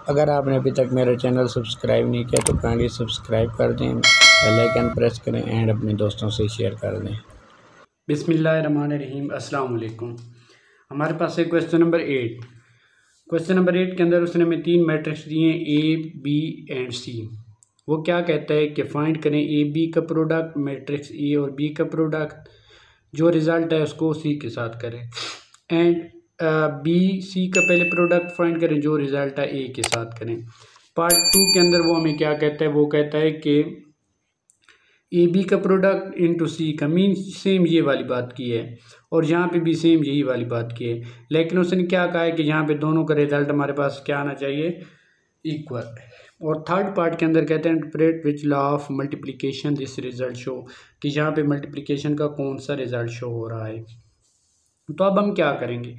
अगर आपने अभी तक मेरा चैनल सब्सक्राइब नहीं किया तो काइंडली सब्सक्राइब कर दें, बेल आइकन प्रेस करें एंड अपने दोस्तों से शेयर कर दें। बिस्मिल्लाहिर्रहमानिर्रहीम, अस्सलाम वालेकुम। हमारे पास है क्वेश्चन नंबर 8। क्वेश्चन नंबर 8 के अंदर उसने हमें 3 मैट्रिक्स दिए ए, बी एंड सी। वो क्या कहता है कि फाइंड करें ए बी का प्रोडक्ट, मैट्रिक्स ए और बी का प्रोडक्ट, जो रिज़ल्ट है उसको सी के साथ करें, एंड बी सी का पहले प्रोडक्ट फाइंड करें, जो रिज़ल्ट है ए के साथ करें। पार्ट 2 के अंदर वो हमें क्या कहता है, वो कहता है कि ए बी का प्रोडक्ट इंटू सी का, मीन सेम ये वाली बात की है और यहाँ पे भी सेम यही वाली बात की है, लेकिन उसने क्या कहा है कि यहाँ पे दोनों का रिजल्ट हमारे पास क्या आना चाहिए, इक्वल। और थर्ड पार्ट के अंदर कहते हैं interpret which law of multiplication this result show, कि यहाँ पे मल्टीप्लिकेशन का कौन सा रिजल्ट शो हो रहा है। तो अब हम क्या करेंगे,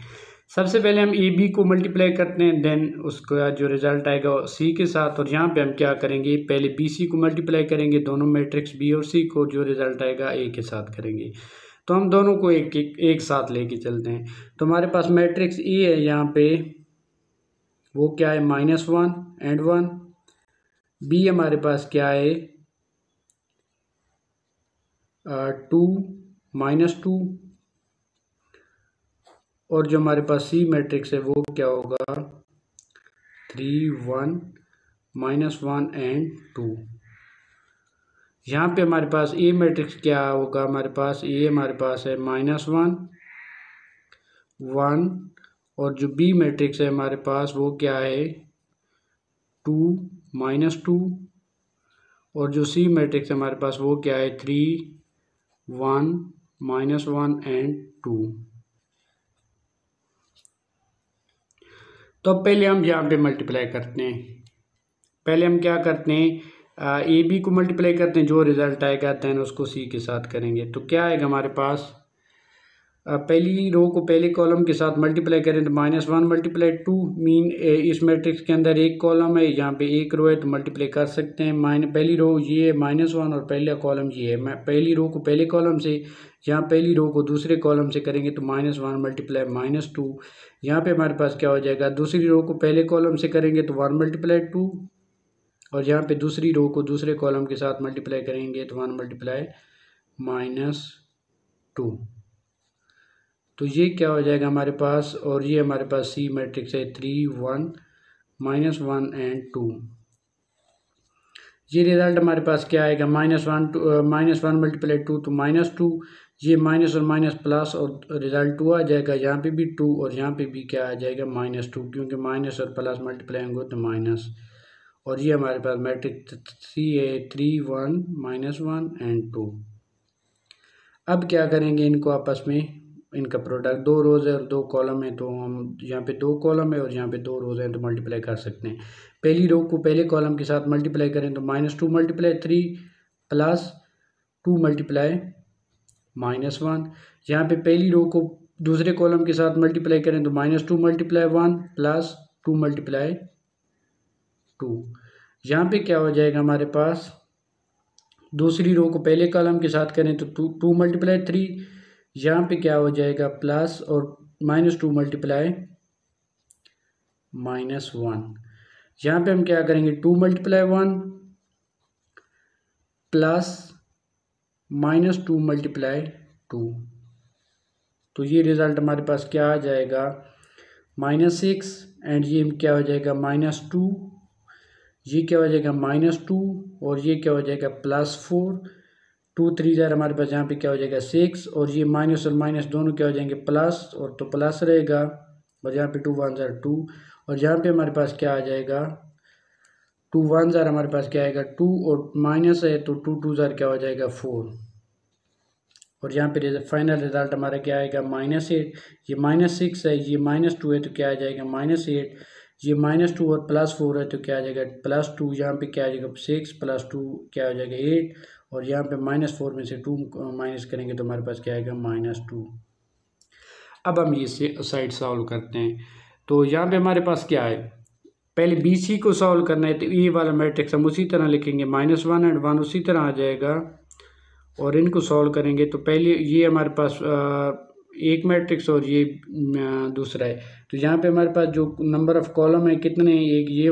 सबसे पहले हम ए बी को मल्टीप्लाई करते हैं, देन उसका जो रिजल्ट आएगा सी के साथ, और यहाँ पे हम क्या करेंगे, पहले बी सी को मल्टीप्लाई करेंगे, दोनों मैट्रिक्स बी और सी को, जो रिजल्ट आएगा ए के साथ करेंगे। तो हम दोनों को एक साथ लेके चलते हैं। तो हमारे पास मैट्रिक्स ए है यहाँ पे, वो क्या है -1 एंड 1। बी हमारे पास क्या है 2 -2, और जो हमारे पास सी मैट्रिक्स है वो क्या होगा 3 1 -1 एंड 2। यहाँ पे हमारे पास ए मैट्रिक्स क्या होगा, हमारे पास हमारे पास है -1 1, और जो बी मैट्रिक्स है हमारे पास वो क्या है 2 -2, और जो सी मैट्रिक्स है हमारे पास वो क्या है 3 1 -1 एंड 2। तो पहले हम यहाँ पे मल्टीप्लाई करते हैं। पहले हम क्या करते हैं, ए बी को मल्टीप्लाई करते हैं, जो रिज़ल्ट आएगा देन उसको सी के साथ करेंगे। तो क्या आएगा हमारे पास, पहली रो को पहले कॉलम के साथ मल्टीप्लाई करें तो -1 मल्टीप्लाई 2, मीन इस मैट्रिक्स के अंदर एक कॉलम है, यहाँ पे एक रो है तो मल्टीप्लाई कर सकते हैं। पहली रो ये है -1 और पहला कॉलम ये है। मैं पहली रो को पहले कॉलम से, यहाँ पहली रो को दूसरे कॉलम से करेंगे तो -1 मल्टीप्लाई -2। यहाँ पे हमारे पास क्या हो जाएगा, दूसरी रो को पहले कॉलम से करेंगे तो 1 मल्टीप्लाई 2, और यहाँ पे दूसरी रो को दूसरे कॉलम के साथ मल्टीप्लाई करेंगे तो 1 मल्टीप्लाई -2। तो ये क्या हो जाएगा हमारे पास, और ये हमारे पास सी मैट्रिक्स है 3 1 -1 एंड 2। ये रिजल्ट हमारे पास क्या आएगा -1 मल्टीप्लाई 2 तो -2, ये माइनस और माइनस प्लस और रिजल्ट 2 आ जाएगा, यहाँ पे भी 2 और यहाँ पे भी क्या आ जाएगा -2, क्योंकि माइनस और प्लस मल्टीप्लाई होंगे तो माइनस। और ये हमारे पास मैट्रिक्स सी है 3 1 -1 एंड 2। अब क्या करेंगे, इनको आपस में इनका प्रोडक्ट, 2 रोज है और 2 कॉलम है, तो हम यहाँ पे 2 कॉलम है और यहाँ पे 2 रोज हैं तो मल्टीप्लाई कर सकते हैं। पहली रो को पहले कॉलम के साथ मल्टीप्लाई करें तो -2 मल्टीप्लाई 3 प्लस 2 मल्टीप्लाई -1। यहाँ पे पहली रो को दूसरे कॉलम के साथ मल्टीप्लाई करें तो -2 मल्टीप्लाई 1 प्लस 2 मल्टीप्लाई 2। यहाँ पे क्या हो जाएगा हमारे पास, दूसरी रो को पहले कॉलम के साथ करें तो 2 मल्टीप्लाई 3, यहाँ पे क्या हो जाएगा प्लस और -2 मल्टीप्लाई -1। यहाँ पे हम क्या करेंगे 2 मल्टीप्लाई 1 प्लस -2 मल्टीप्लाई 2। तो ये रिज़ल्ट हमारे पास क्या आ जाएगा -6, एंड ये क्या हो जाएगा -2, ये क्या हो जाएगा -2, और ये क्या हो जाएगा +4। 2 3 ज़ार हमारे पास यहाँ पे क्या हो जाएगा 6, और ये माइनस और माइनस दोनों क्या हो जाएंगे प्लस, और तो प्लस रहेगा, और यहाँ पे 2 1 ज़ार 2, और यहाँ पे हमारे पास क्या आ जाएगा 2 1 ज़ार हमारे पास क्या आएगा 2, और माइनस है तो 2 2 ज़ार क्या हो जाएगा 4, और यहाँ पे फाइनल रिजल्ट हमारा क्या आएगा -8। ये -6 है, ये -2 है तो क्या आ जाएगा -8, ये -2 और +4 है तो क्या आ जाएगा +2, यहाँ पे क्या आ जाएगा 6 + 2 क्या हो जाएगा 8, और यहाँ पे -4 में से 2 माइनस करेंगे तो हमारे पास क्या आएगा -2। अब हम ये साइड सॉल्व करते हैं। तो यहाँ पे हमारे पास क्या है, पहले बी सी को सॉल्व करना है तो ये वाला मैट्रिक्स हम उसी तरह लिखेंगे, -1 एंड 1 उसी तरह आ जाएगा, और इनको सॉल्व करेंगे तो पहले ये हमारे पास एक मैट्रिक्स और ये दूसरा है। तो यहाँ पे हमारे पास जो नंबर ऑफ़ कॉलम है कितने हैं, एक ये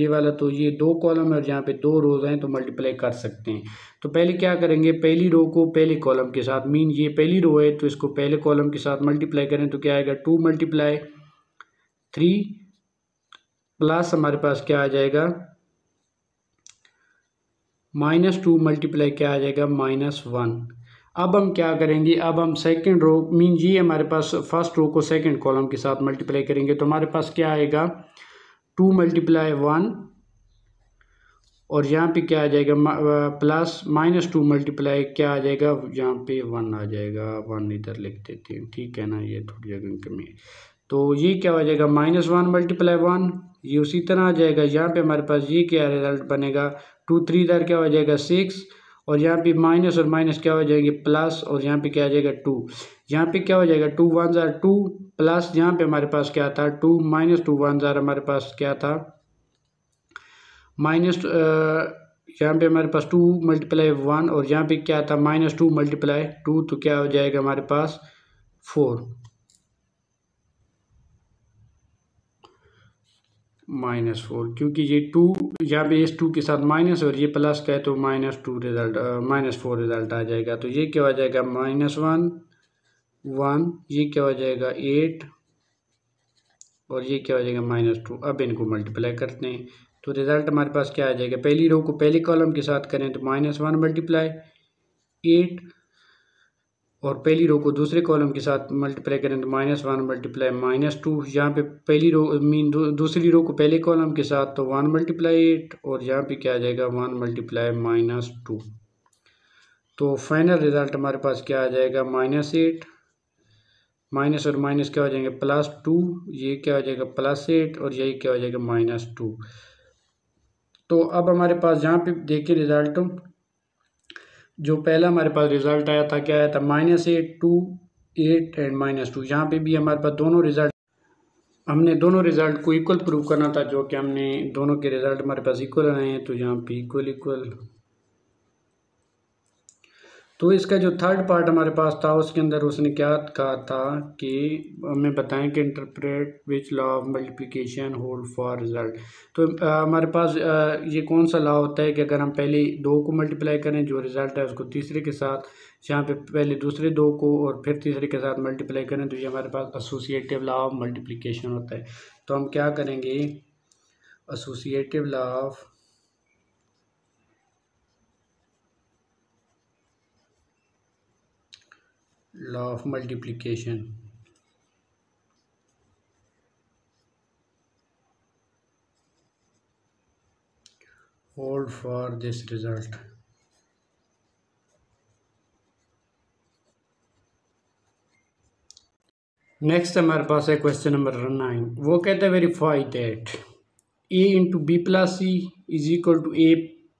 वाला, तो ये 2 कॉलम है और यहाँ पे 2 रोज़ हैं, तो मल्टीप्लाई कर सकते हैं। तो पहले क्या करेंगे, पहली रो को पहले कॉलम के साथ, मीन ये पहली रो है तो इसको पहले कॉलम के साथ मल्टीप्लाई करें तो क्या आएगा, 2 × 3 प्लस हमारे पास क्या आ जाएगा, -2 मल्टीप्लाई क्या आ जाएगा, -1। अब हम क्या करेंगे, अब हम सेकंड रो मीन ये हमारे पास फर्स्ट रो को सेकंड कॉलम के साथ मल्टीप्लाई करेंगे तो हमारे पास क्या आएगा, 2 × 1 और यहाँ पे क्या आ जाएगा प्लस -2 मल्टीप्लाई क्या आ जाएगा, यहाँ पे 1 आ जाएगा, 1 इधर लिख देते हैं, ठीक है ना, ये थोड़ी जगह कमी है। तो ये क्या हो जाएगा, -1 × 1, ये उसी तरह आ जाएगा। यहाँ पे हमारे पास ये क्या रिजल्ट बनेगा, 2 3 इधर क्या हो जाएगा 6 और यहाँ पे माइनस और माइनस क्या हो जाएंगे प्लस और यहाँ पे क्या आ जाएगा 2। यहाँ पे क्या हो जाएगा 2 1 जार 2 प्लस यहाँ पे हमारे पास क्या था 2 -2 1 जार हमारे पास क्या था माइनस, यहाँ पे हमारे पास 2 × 1 और यहाँ पे क्या था -2 × 2, तो क्या हो जाएगा हमारे पास 4 -4, क्योंकि ये 2 यहाँ पे इस 2 के साथ माइनस और ये प्लस का है तो -4 रिजल्ट आ जाएगा। तो ये क्या हो जाएगा -1 1, ये क्या हो जाएगा 8 और ये क्या हो जाएगा -2। अब इनको मल्टीप्लाई करते हैं तो रिज़ल्ट हमारे पास क्या आ जाएगा, पहली रो को पहले कॉलम के साथ करें तो -1 × 8 और पहली रो को दूसरे कॉलम के साथ मल्टीप्लाई करें तो -1 × -2। यहाँ पे पहली रो मीन दूसरी रो को पहले कॉलम के साथ तो 1 × 8 और यहाँ पे क्या आ जाएगा 1 × -2। तो फाइनल रिज़ल्ट हमारे पास क्या आ जाएगा -8, माइनस और माइनस क्या हो जाएंगे +2, ये क्या हो जाएगा +8 और यही क्या हो जाएगा -2। तो अब हमारे पास यहाँ पे देखिए रिज़ल्ट, जो पहला हमारे पास रिज़ल्ट आया था क्या आया था -8 2 8 एंड -2। यहाँ पे भी हमारे पास दोनों रिज़ल्ट, हमने दोनों रिज़ल्ट को इक्वल प्रूव करना था, जो कि हमने दोनों के रिज़ल्ट हमारे पास इक्वल आए हैं। तो यहाँ पे इक्वल तो इसका जो थर्ड पार्ट हमारे पास था उसके अंदर उसने क्या कहा था कि हमें बताएं कि interpret which law of multiplication hold for result. तो हमारे पास ये कौन सा लॉ होता है कि अगर हम पहले 2 को मल्टीप्लाई करें, जो रिज़ल्ट है उसको तीसरे के साथ, यहाँ पे पहले दूसरे 2 को और फिर तीसरे के साथ मल्टीप्लाई करें तो ये हमारे पास एसोसिएटिव लॉ ऑफ मल्टीप्लिकेशन होता है। तो हम क्या करेंगे, associative law of multiplication hold for this result। Next हमारे पास है क्वेश्चन नंबर 9। वो कहते हैं verify that a × b + c = a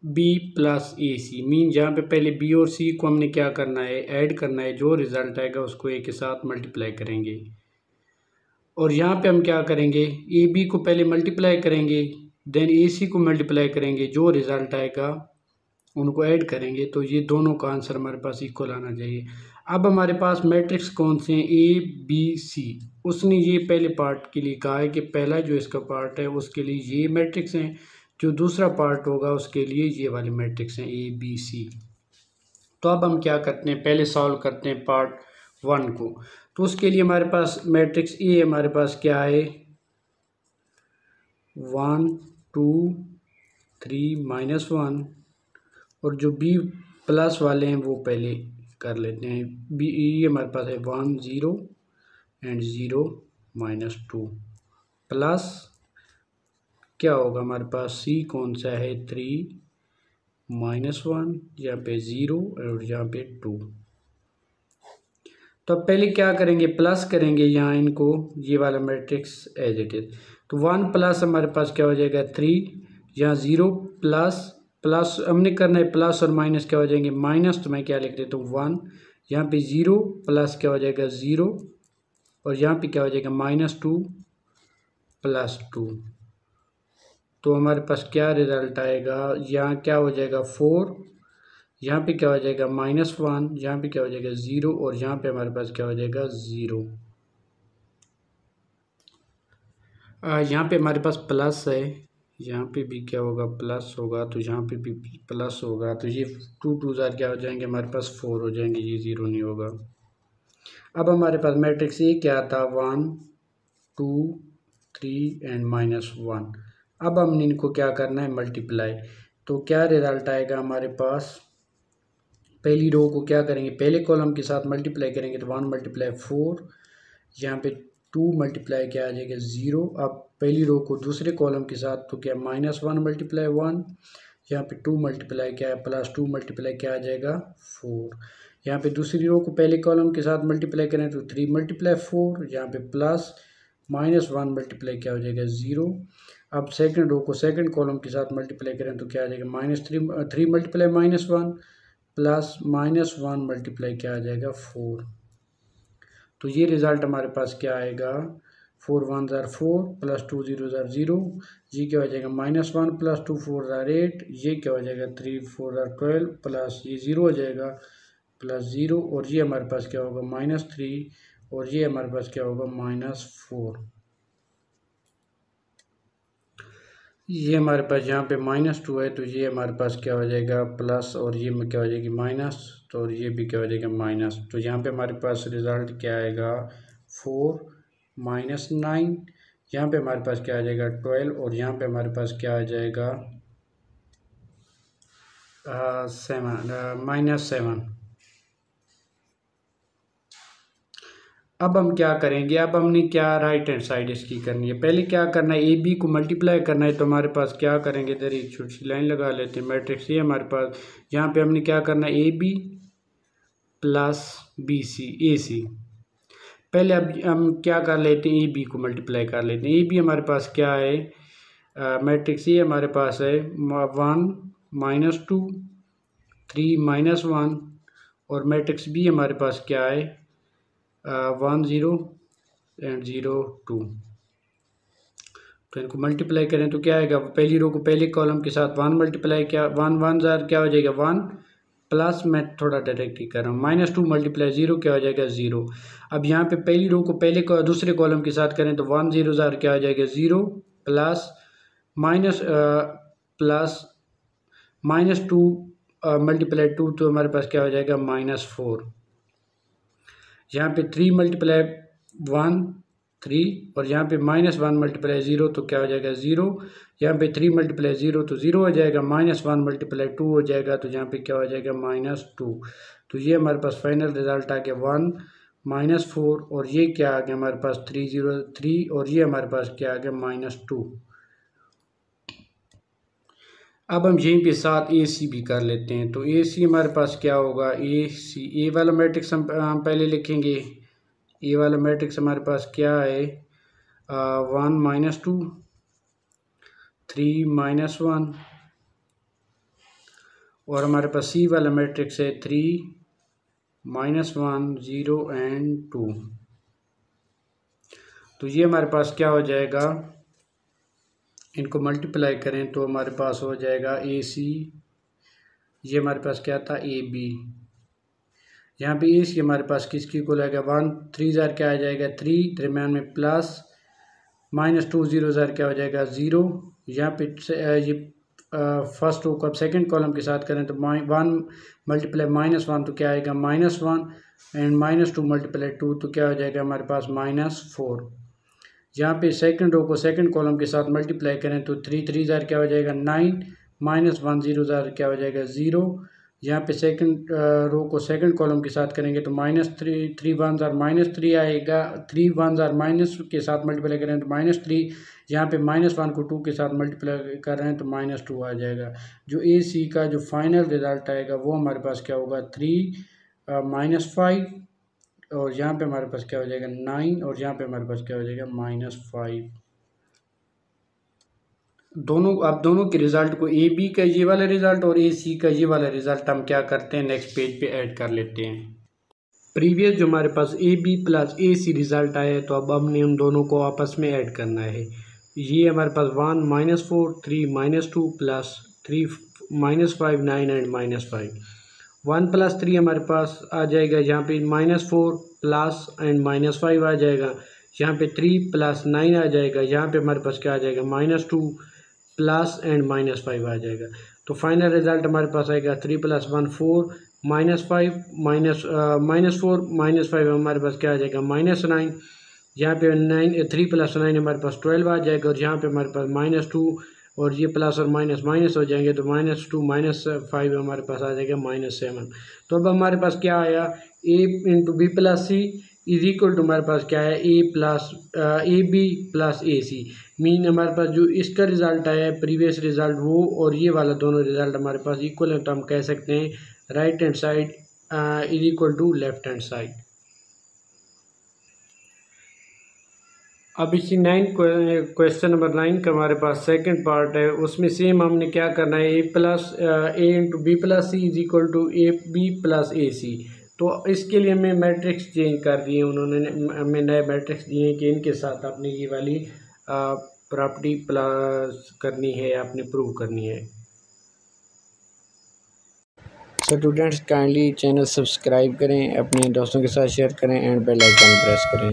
b + ac। Mean जहाँ पे पहले b और c को हमने क्या करना है, ऐड करना है, जो रिज़ल्ट आएगा उसको a के साथ मल्टीप्लाई करेंगे। और यहाँ पे हम क्या करेंगे, ए बी को पहले मल्टीप्लाई करेंगे, देन ए सी को मल्टीप्लाई करेंगे, जो रिज़ल्ट आएगा उनको ऐड करेंगे। तो ये दोनों का आंसर हमारे पास इक्वल आना चाहिए। अब हमारे पास मैट्रिक्स कौन से हैं, ए बी सी। उसने ये पहले पार्ट के लिए कहा है कि पहला जो इसका पार्ट है उसके लिए ये मैट्रिक्स हैं, जो दूसरा पार्ट होगा उसके लिए ये वाले मैट्रिक्स हैं ए बी सी। तो अब हम क्या करते हैं, पहले सॉल्व करते हैं पार्ट 1 को। तो उसके लिए हमारे पास मैट्रिक्स ए हमारे पास क्या है 1 2 3 -1 और जो बी प्लस वाले हैं वो पहले कर लेते हैं। बी ये हमारे पास है 1 0 एंड 0 -2 प्लस क्या होगा हमारे पास सी कौन सा है 3 -1, यहाँ पे 0 और यहाँ पे 2। तो अब पहले क्या करेंगे, प्लस करेंगे यहाँ इनको, ये वाला मैट्रिक्स एज इट इज। तो 1 प्लस हमारे पास क्या हो जाएगा 3, यहाँ 0 प्लस हमने करना है प्लस और माइनस क्या हो जाएंगे माइनस, तो मैं क्या लिख देता हूँ 1, यहाँ पे 0 प्लस क्या हो जाएगा 0 और यहाँ पे क्या हो जाएगा -2 + 2। तो हमारे पास क्या रिज़ल्ट आएगा, यहाँ क्या हो जाएगा 4 यहाँ पे क्या हो जाएगा -1, यहाँ पे क्या हो जाएगा 0 और यहाँ पे हमारे पास क्या हो जाएगा 0। यहाँ पे हमारे पास प्लस है, यहाँ पे भी क्या होगा प्लस होगा, तो यहाँ पे भी प्लस होगा, तो ये 2 जार क्या हो जाएंगे हमारे पास 4 हो जाएंगे, ये 0 नहीं होगा। अब हमारे पास मैट्रिक्स ए क्या था 1 2 3 एंड -1। अब हमने इनको क्या करना है मल्टीप्लाई, तो क्या रिजल्ट आएगा हमारे पास, पहली रो को क्या करेंगे पहले कॉलम के साथ मल्टीप्लाई करेंगे तो 1 × 4, यहाँ पे 2 मल्टीप्लाई क्या आ जाएगा 0। अब पहली रो को दूसरे कॉलम के साथ तो क्या -1 × 1, यहाँ पे 2 मल्टीप्लाई क्या है +2 मल्टीप्लाई क्या आ जाएगा 4। यहाँ पे दूसरी रो को पहले कॉलम के साथ मल्टीप्लाई करें तो 3 × 4, यहाँ पे प्लस -1 मल्टीप्लाई क्या हो जाएगा 0। अब सेकंड रो को सेकंड कॉलम के साथ मल्टीप्लाई करें तो क्या आ जाएगा -3 मल्टीप्लाई -1 प्लस -1 मल्टीप्लाई क्या आ जाएगा 4। तो ये रिज़ल्ट हमारे पास क्या आएगा 4 1 ज़ार 4 +2 0 ज़ार 0, ये क्या हो जाएगा -1 +2 4 ज़ार 8, ये क्या हो जाएगा 3 4 ज़ार 12 प्लस ये 0 हो जाएगा +0 और ये हमारे पास क्या होगा -3 और ये हमारे पास क्या होगा -4। ये हमारे पास यहाँ पे -2 है, तो ये हमारे पास क्या हो जाएगा प्लस और ये में क्या हो जाएगी माइनस, तो और ये भी क्या हो जाएगा माइनस। तो यहाँ पे हमारे पास रिज़ल्ट क्या आएगा 4 -9, यहाँ पे हमारे पास क्या आ जाएगा 12 और यहाँ पे हमारे पास क्या आ जाएगा 7 अब हम क्या करेंगे, अब हमने क्या राइट हैंड साइड इसकी करनी है। पहले क्या करना है ए बी को मल्टीप्लाई करना है, तो हमारे पास क्या करेंगे इधर एक छोटी सी लाइन लगा लेते हैं। मैट्रिक्स ये हमारे पास यहाँ पे हमने क्या करना है A B plus B C A C. पहले अब हम क्या कर लेते हैं ए बी को मल्टीप्लाई कर लेते हैं। ए बी हमारे पास क्या है मैट्रिक्स ये हमारे पास है 1 -2 3 -1 और मैट्रिक्स बी हमारे पास क्या है 1 0 एंड 0 2। तो इनको मल्टीप्लाई करें तो क्या आएगा, पहली रो को पहले कॉलम के साथ 1 मल्टीप्लाई क्या 1 1 ज़ार क्या हो जाएगा 1 प्लस मैं थोड़ा डायरेक्टली कर रहा हूँ -2 × 0 क्या हो जाएगा 0। अब यहाँ पे पहली रो को पहले दूसरे कॉलम के साथ करें तो 1 0 ज़ार क्या हो जाएगा 0 प्लस -2 × 2 तो हमारे पास क्या हो जाएगा -4। यहाँ पे 3 × 1 3 और यहाँ पे -1 × 0 तो क्या हो जाएगा 0। यहाँ पे 3 × 0 तो 0 हो जाएगा, -1 × 2 हो जाएगा, तो यहाँ पे क्या हो जाएगा -2। तो ये हमारे पास फाइनल रिजल्ट आ गया 1 -4 और ये क्या आ गया हमारे पास 3 0 3 और ये हमारे पास क्या आ गया -2। अब हम यहीं पे साथ ए सी भी कर लेते हैं। तो ए सी हमारे पास क्या होगा ए सी, ए वाला मैट्रिक्स हम पहले लिखेंगे। ए वाला मैट्रिक्स हमारे पास क्या है 1 -2 3 -1 और हमारे पास सी वाला मैट्रिक्स है 3 -1 0 एंड 2। तो ये हमारे पास क्या हो जाएगा, इनको मल्टीप्लाई करें तो हमारे पास हो जाएगा ए सी, ये हमारे पास क्या था ए बी। यहाँ पे ए सी हमारे पास किसकी को लगेगा 1 3 ज़ार क्या आ जाएगा 3, दरम्यान में प्लस -2 0 ज़ार क्या हो जाएगा 0। यहाँ पे ये फर्स्ट रो को अब सेकेंड कॉलम के साथ करें तो 1 × -1 तो क्या आएगा -1 एंड -2 × 2 तो क्या हो जाएगा हमारे पास -4। यहाँ पे सेकंड रो को सेकंड कॉलम के साथ मल्टीप्लाई करें तो 3 3 ज़ार क्या हो जाएगा 9 -1 0 ज़ार क्या हो जाएगा 0। यहाँ पे सेकंड रो को सेकंड कॉलम के साथ करेंगे तो -3 3 1 ज़ार -3 आएगा, 3 1 ज़ार माइनस के साथ मल्टीप्लाई करें तो -3। यहाँ पे -1 को 2 के साथ मल्टीप्लाई कर रहे हैं तो -2 आ जाएगा। जो ए सी का जो फाइनल रिजल्ट आएगा वो हमारे पास क्या होगा 3 -5 और यहाँ पे हमारे पास क्या हो जाएगा 9 और यहाँ पे हमारे पास क्या हो जाएगा -5। दोनों के रिज़ल्ट को ए बी का ये वाला रिज़ल्ट और ए सी का ये वाला रिज़ल्ट हम क्या करते हैं नेक्स्ट पेज पे ऐड कर लेते हैं। प्रीवियस जो हमारे पास A B plus A C result आया है तो अब हमने उन दोनों को आपस में ऐड करना है। ये हमारे पास 1 -4 3 -2 प्लस 3 -5 9 एंड -5। 1 + 3 हमारे पास आ जाएगा, यहाँ पे -4 प्लस एंड -5 आ जाएगा, यहाँ पे 3 + 9 आ जाएगा, यहाँ पे हमारे पास क्या आ जाएगा -2 प्लस एंड -5 आ जाएगा। तो फाइनल रिजल्ट हमारे पास आएगा 3 + 1 4 -5 -4 -5 हमारे पास क्या आ जाएगा -9, यहाँ पे 3 + 9 हमारे पास 12 आ जाएगा, और यहाँ पे हमारे पास -2 और ये प्लस और माइनस माइनस हो जाएंगे, तो -2 -5 हमारे पास आ जाएगा -7। तो अब हमारे पास क्या आया, a × b + c is equal to हमारे पास क्या है a b + a c। Mean हमारे पास जो इसका रिजल्ट आया है प्रीवियस रिजल्ट वो और ये वाला दोनों रिजल्ट हमारे पास इक्वल है, तो हम कह सकते हैं right hand side is equal to left hand side. अब इसी क्वेश्चन नंबर 9 का हमारे पास सेकंड पार्ट है, उसमें सेम हमने क्या करना है, a × b + c is equal to ab + ac। तो इसके लिए हमें मैट्रिक्स चेंज कर दिए उन्होंने, हमें नए मैट्रिक्स दिए कि इनके साथ आपने ये वाली प्रॉपर्टी प्लस करनी है, आपने प्रूव करनी है। स्टूडेंट्स काइंडली चैनल सब्सक्राइब करें, अपने दोस्तों के साथ शेयर करें एंड बेल आइकन प्रेस करें।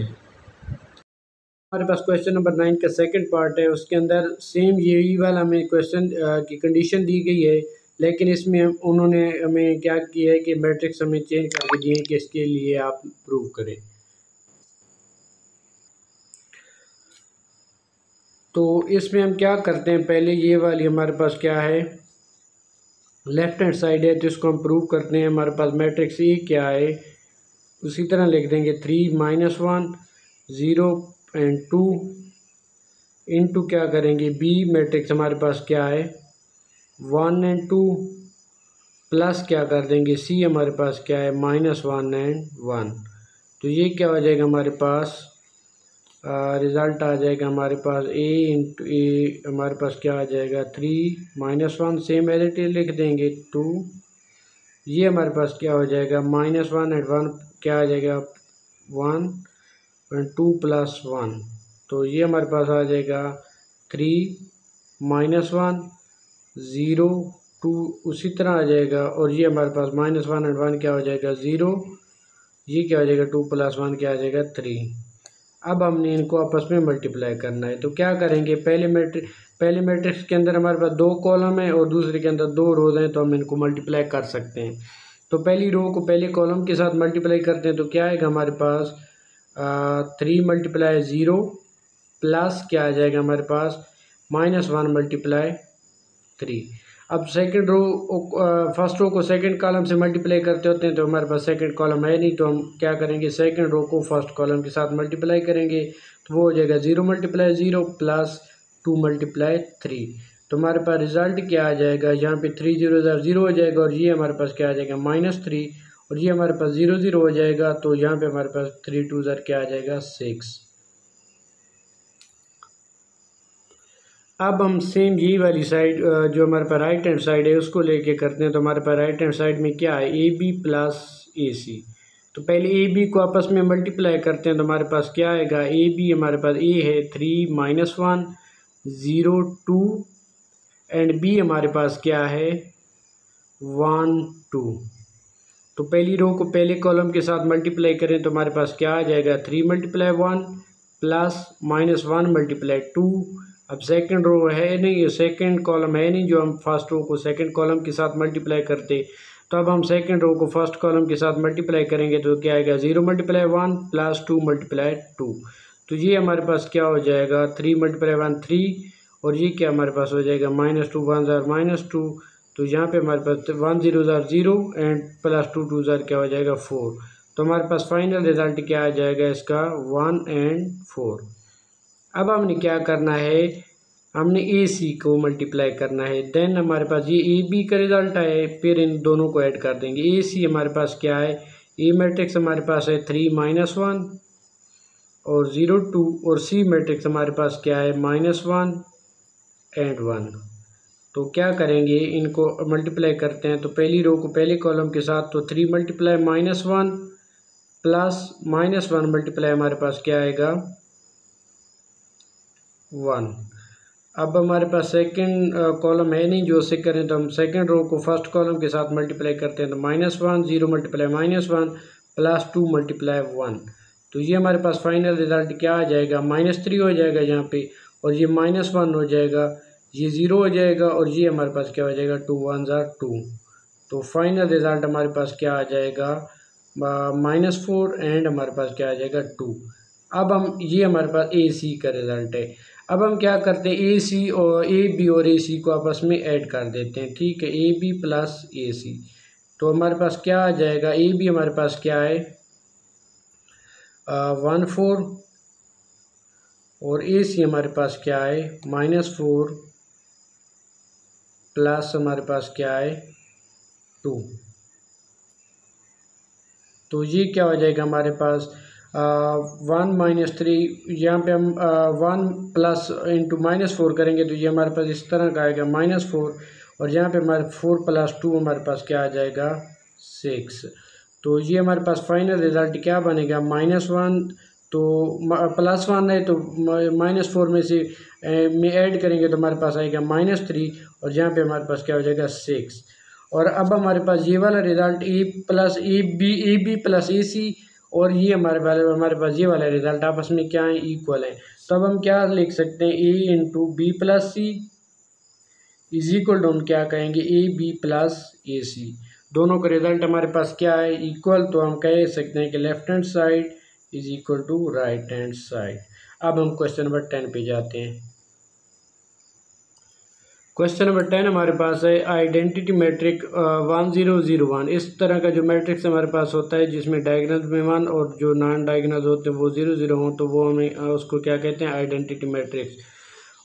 हमारे पास क्वेश्चन नंबर 9 का सेकंड पार्ट है, उसके अंदर सेम यही वाला हमें क्वेश्चन की कंडीशन दी गई है, लेकिन इसमें उन्होंने हमें क्या किया है कि मैट्रिक्स हमें चेंज करके दिए कि इसके लिए आप प्रूव करें। तो इसमें हम क्या करते हैं, पहले ये वाली हमारे पास क्या है लेफ्ट हैंड साइड है, तो इसको हम प्रूव करते हैं। हमारे पास मैट्रिक्स ए क्या है, उसी तरह लिख देंगे 3 -1 0 एंड 2 इनटू क्या करेंगे बी मैट्रिक्स हमारे पास क्या है 1 एंड 2 प्लस क्या कर देंगे सी हमारे पास क्या है -1 एंड 1। तो ये क्या हो जाएगा हमारे पास रिज़ल्ट आ जाएगा हमारे पास a × a हमारे पास क्या आ जाएगा 3 -1 सेम एज इट इज लिख देंगे 2। ये हमारे पास क्या हो जाएगा -1 एंड 1 क्या आ जाएगा 1 एंड 2 + 1। तो ये हमारे पास आ जाएगा 3 -1 0 2 उसी तरह आ जाएगा, और ये हमारे पास -1 एंड 1 क्या हो जाएगा 0, ये क्या हो जाएगा 2 + 1 क्या आ जाएगा 3। अब हमने इनको आपस में मल्टीप्लाई करना है, तो क्या करेंगे पहले मैट्रिक्स के अंदर हमारे पास 2 कॉलम है और दूसरे के अंदर 2 रोज हैं, तो हम इनको मल्टीप्लाई कर सकते हैं। तो पहली रो को पहले कॉलम के साथ मल्टीप्लाई करते हैं, तो क्या आएगा हमारे पास 3 × 0 प्लस क्या आ जाएगा हमारे पास -1 × 3। अब सेकंड रो फर्स्ट रो को सेकंड कॉलम से मल्टीप्लाई करते होते हैं, तो हमारे पास सेकंड कॉलम है नहीं, तो हम क्या करेंगे सेकंड रो को फर्स्ट कॉलम के साथ मल्टीप्लाई करेंगे, तो वो हो जाएगा 0 × 0 प्लस 2 × 3। तो हमारे पास रिजल्ट क्या आ जाएगा, यहाँ पे 3 0 0 हो जाएगा, और ये हमारे पास क्या आ जाएगा -3, और ये हमारे पास 0 0 हो जाएगा, तो यहाँ पे हमारे पास 3 2 क्या आ जाएगा 6। अब हम सेम यही वाली साइड जो हमारे पास राइट हैंड साइड है उसको लेके करते हैं। तो हमारे पास राइट हैंड साइड में क्या है AB + AC। तो पहले AB को आपस में मल्टीप्लाई करते हैं, तो हमारे पास क्या आएगा AB हमारे पास A है 3 -1 0 2 एंड B हमारे पास क्या है 1 2। तो पहली रो को पहले कॉलम के साथ मल्टीप्लाई करें, तो हमारे पास क्या आ जाएगा 3 × 1 प्लस -1 × 2। अब सेकंड रो है नहीं, सेकंड कॉलम है नहीं जो हम फर्स्ट रो को सेकंड कॉलम के साथ मल्टीप्लाई करते, तो अब हम सेकंड रो को फर्स्ट कॉलम के साथ मल्टीप्लाई करेंगे, तो क्या आएगा 0 × 1 प्लस 2 × 2। तो ये हमारे पास क्या हो जाएगा 3 × 1 3, और ये क्या हमारे पास हो जाएगा -2 1 -2। तो यहाँ पे हमारे पास 1 0 0 एंड प्लस 2 2 क्या हो जाएगा 4। तो हमारे पास फाइनल रिजल्ट क्या आ जाएगा इसका 1 एंड 4। अब हमने क्या करना है, हमने AC को मल्टीप्लाई करना है, देन हमारे पास ये AB का रिजल्ट आए, फिर इन दोनों को ऐड कर देंगे। AC हमारे पास क्या है A मैट्रिक्स हमारे पास है 3 -1 और 0 2, और C मैट्रिक्स हमारे पास क्या है -1 एंड 1। तो क्या करेंगे इनको मल्टीप्लाई करते हैं, तो पहली रो को पहले कॉलम के साथ, तो 3 × -1 प्लस -1 × हमारे पास क्या आएगा 1। अब हमारे पास सेकंड कॉलम है नहीं, जो से करें तो हम सेकंड रो को फर्स्ट कॉलम के साथ मल्टीप्लाई करते हैं तो -1 0 मल्टीप्लाई -1 +2 मल्टीप्लाई 1। तो ये हमारे पास फाइनल रिजल्ट क्या आ जाएगा, -3 हो जाएगा यहाँ पे, और ये -1 हो जाएगा, ये 0 हो जाएगा, और ये हमारे पास क्या हो जाएगा 2 1 2। तो फाइनल रिजल्ट हमारे पास क्या आ जाएगा -4 एंड हमारे पास क्या आ जाएगा 2। अब हम ये हमारे पास ए सी का रिज़ल्ट है। अब हम क्या करते हैं, ए सी और ए बी और ए सी को आपस में ऐड कर देते हैं, ठीक है, ए बी प्लस ए सी। तो हमारे पास क्या आ जाएगा, ए बी हमारे पास क्या है 1 4, और ए सी हमारे पास क्या है -4 प्लस हमारे पास क्या है 2। तो ये क्या हो जाएगा हमारे पास 1 3, यहाँ पे हम 1 प्लस इंटू -4 करेंगे तो ये हमारे पास इस तरह का आएगा -4, और यहाँ पे हमारे 4 + 2 हमारे पास क्या आ जाएगा 6। तो ये हमारे पास फाइनल रिजल्ट क्या बनेगा -1, तो +1 है तो -4 में से में ऐड करेंगे तो हमारे पास आएगा -3, और यहाँ पे हमारे पास क्या हो जाएगा 6। और अब हमारे पास ये वाला result A B plus A सी, और ये हमारे पास ये वाला रिज़ल्ट आपस में क्या है, इक्वल है। तो अब हम क्या लिख सकते हैं, A into B plus C is equal to, हम क्या कहेंगे ए बी प्लस ए सी। दोनों का रिज़ल्ट हमारे पास क्या है, इक्वल। तो हम कह सकते हैं कि left hand side is equal to right hand side. अब हम क्वेश्चन नंबर 10 पे जाते हैं। क्वेश्चन नंबर 10 हमारे पास है आइडेंटिटी मैट्रिक 1 0 0 1। इस तरह का जो मैट्रिक्स हमारे पास होता है जिसमें डायगोनल में 1 और जो नॉन डायगोनल होते हैं वो 0 0 हों, तो वो हमें उसको क्या कहते हैं, आइडेंटिटी मैट्रिक्स।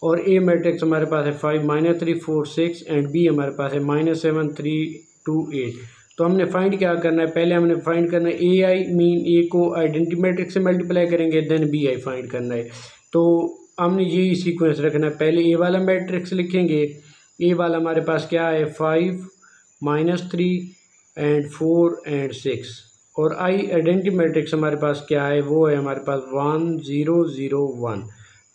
और ए मैट्रिक्स हमारे पास है 5 -3 4 6, एंड बी हमारे पास है -7 3 2 8। तो हमने फाइंड क्या करना है, पहले हमने फाइंड करना है ए आई, मीन ए को आइडेंटिटी मैट्रिक्स से मल्टीप्लाई करेंगे, देन बी आई फाइंड करना है। तो हमने यही सीक्वेंस रखना है, पहले ए वाला मैट्रिक्स लिखेंगे। ए वाला हमारे पास क्या है 5 -3 एंड 4 एंड 6, और आई आइडेंटिटी मैट्रिक्स हमारे पास क्या है, वो है हमारे पास 1 0 0 1।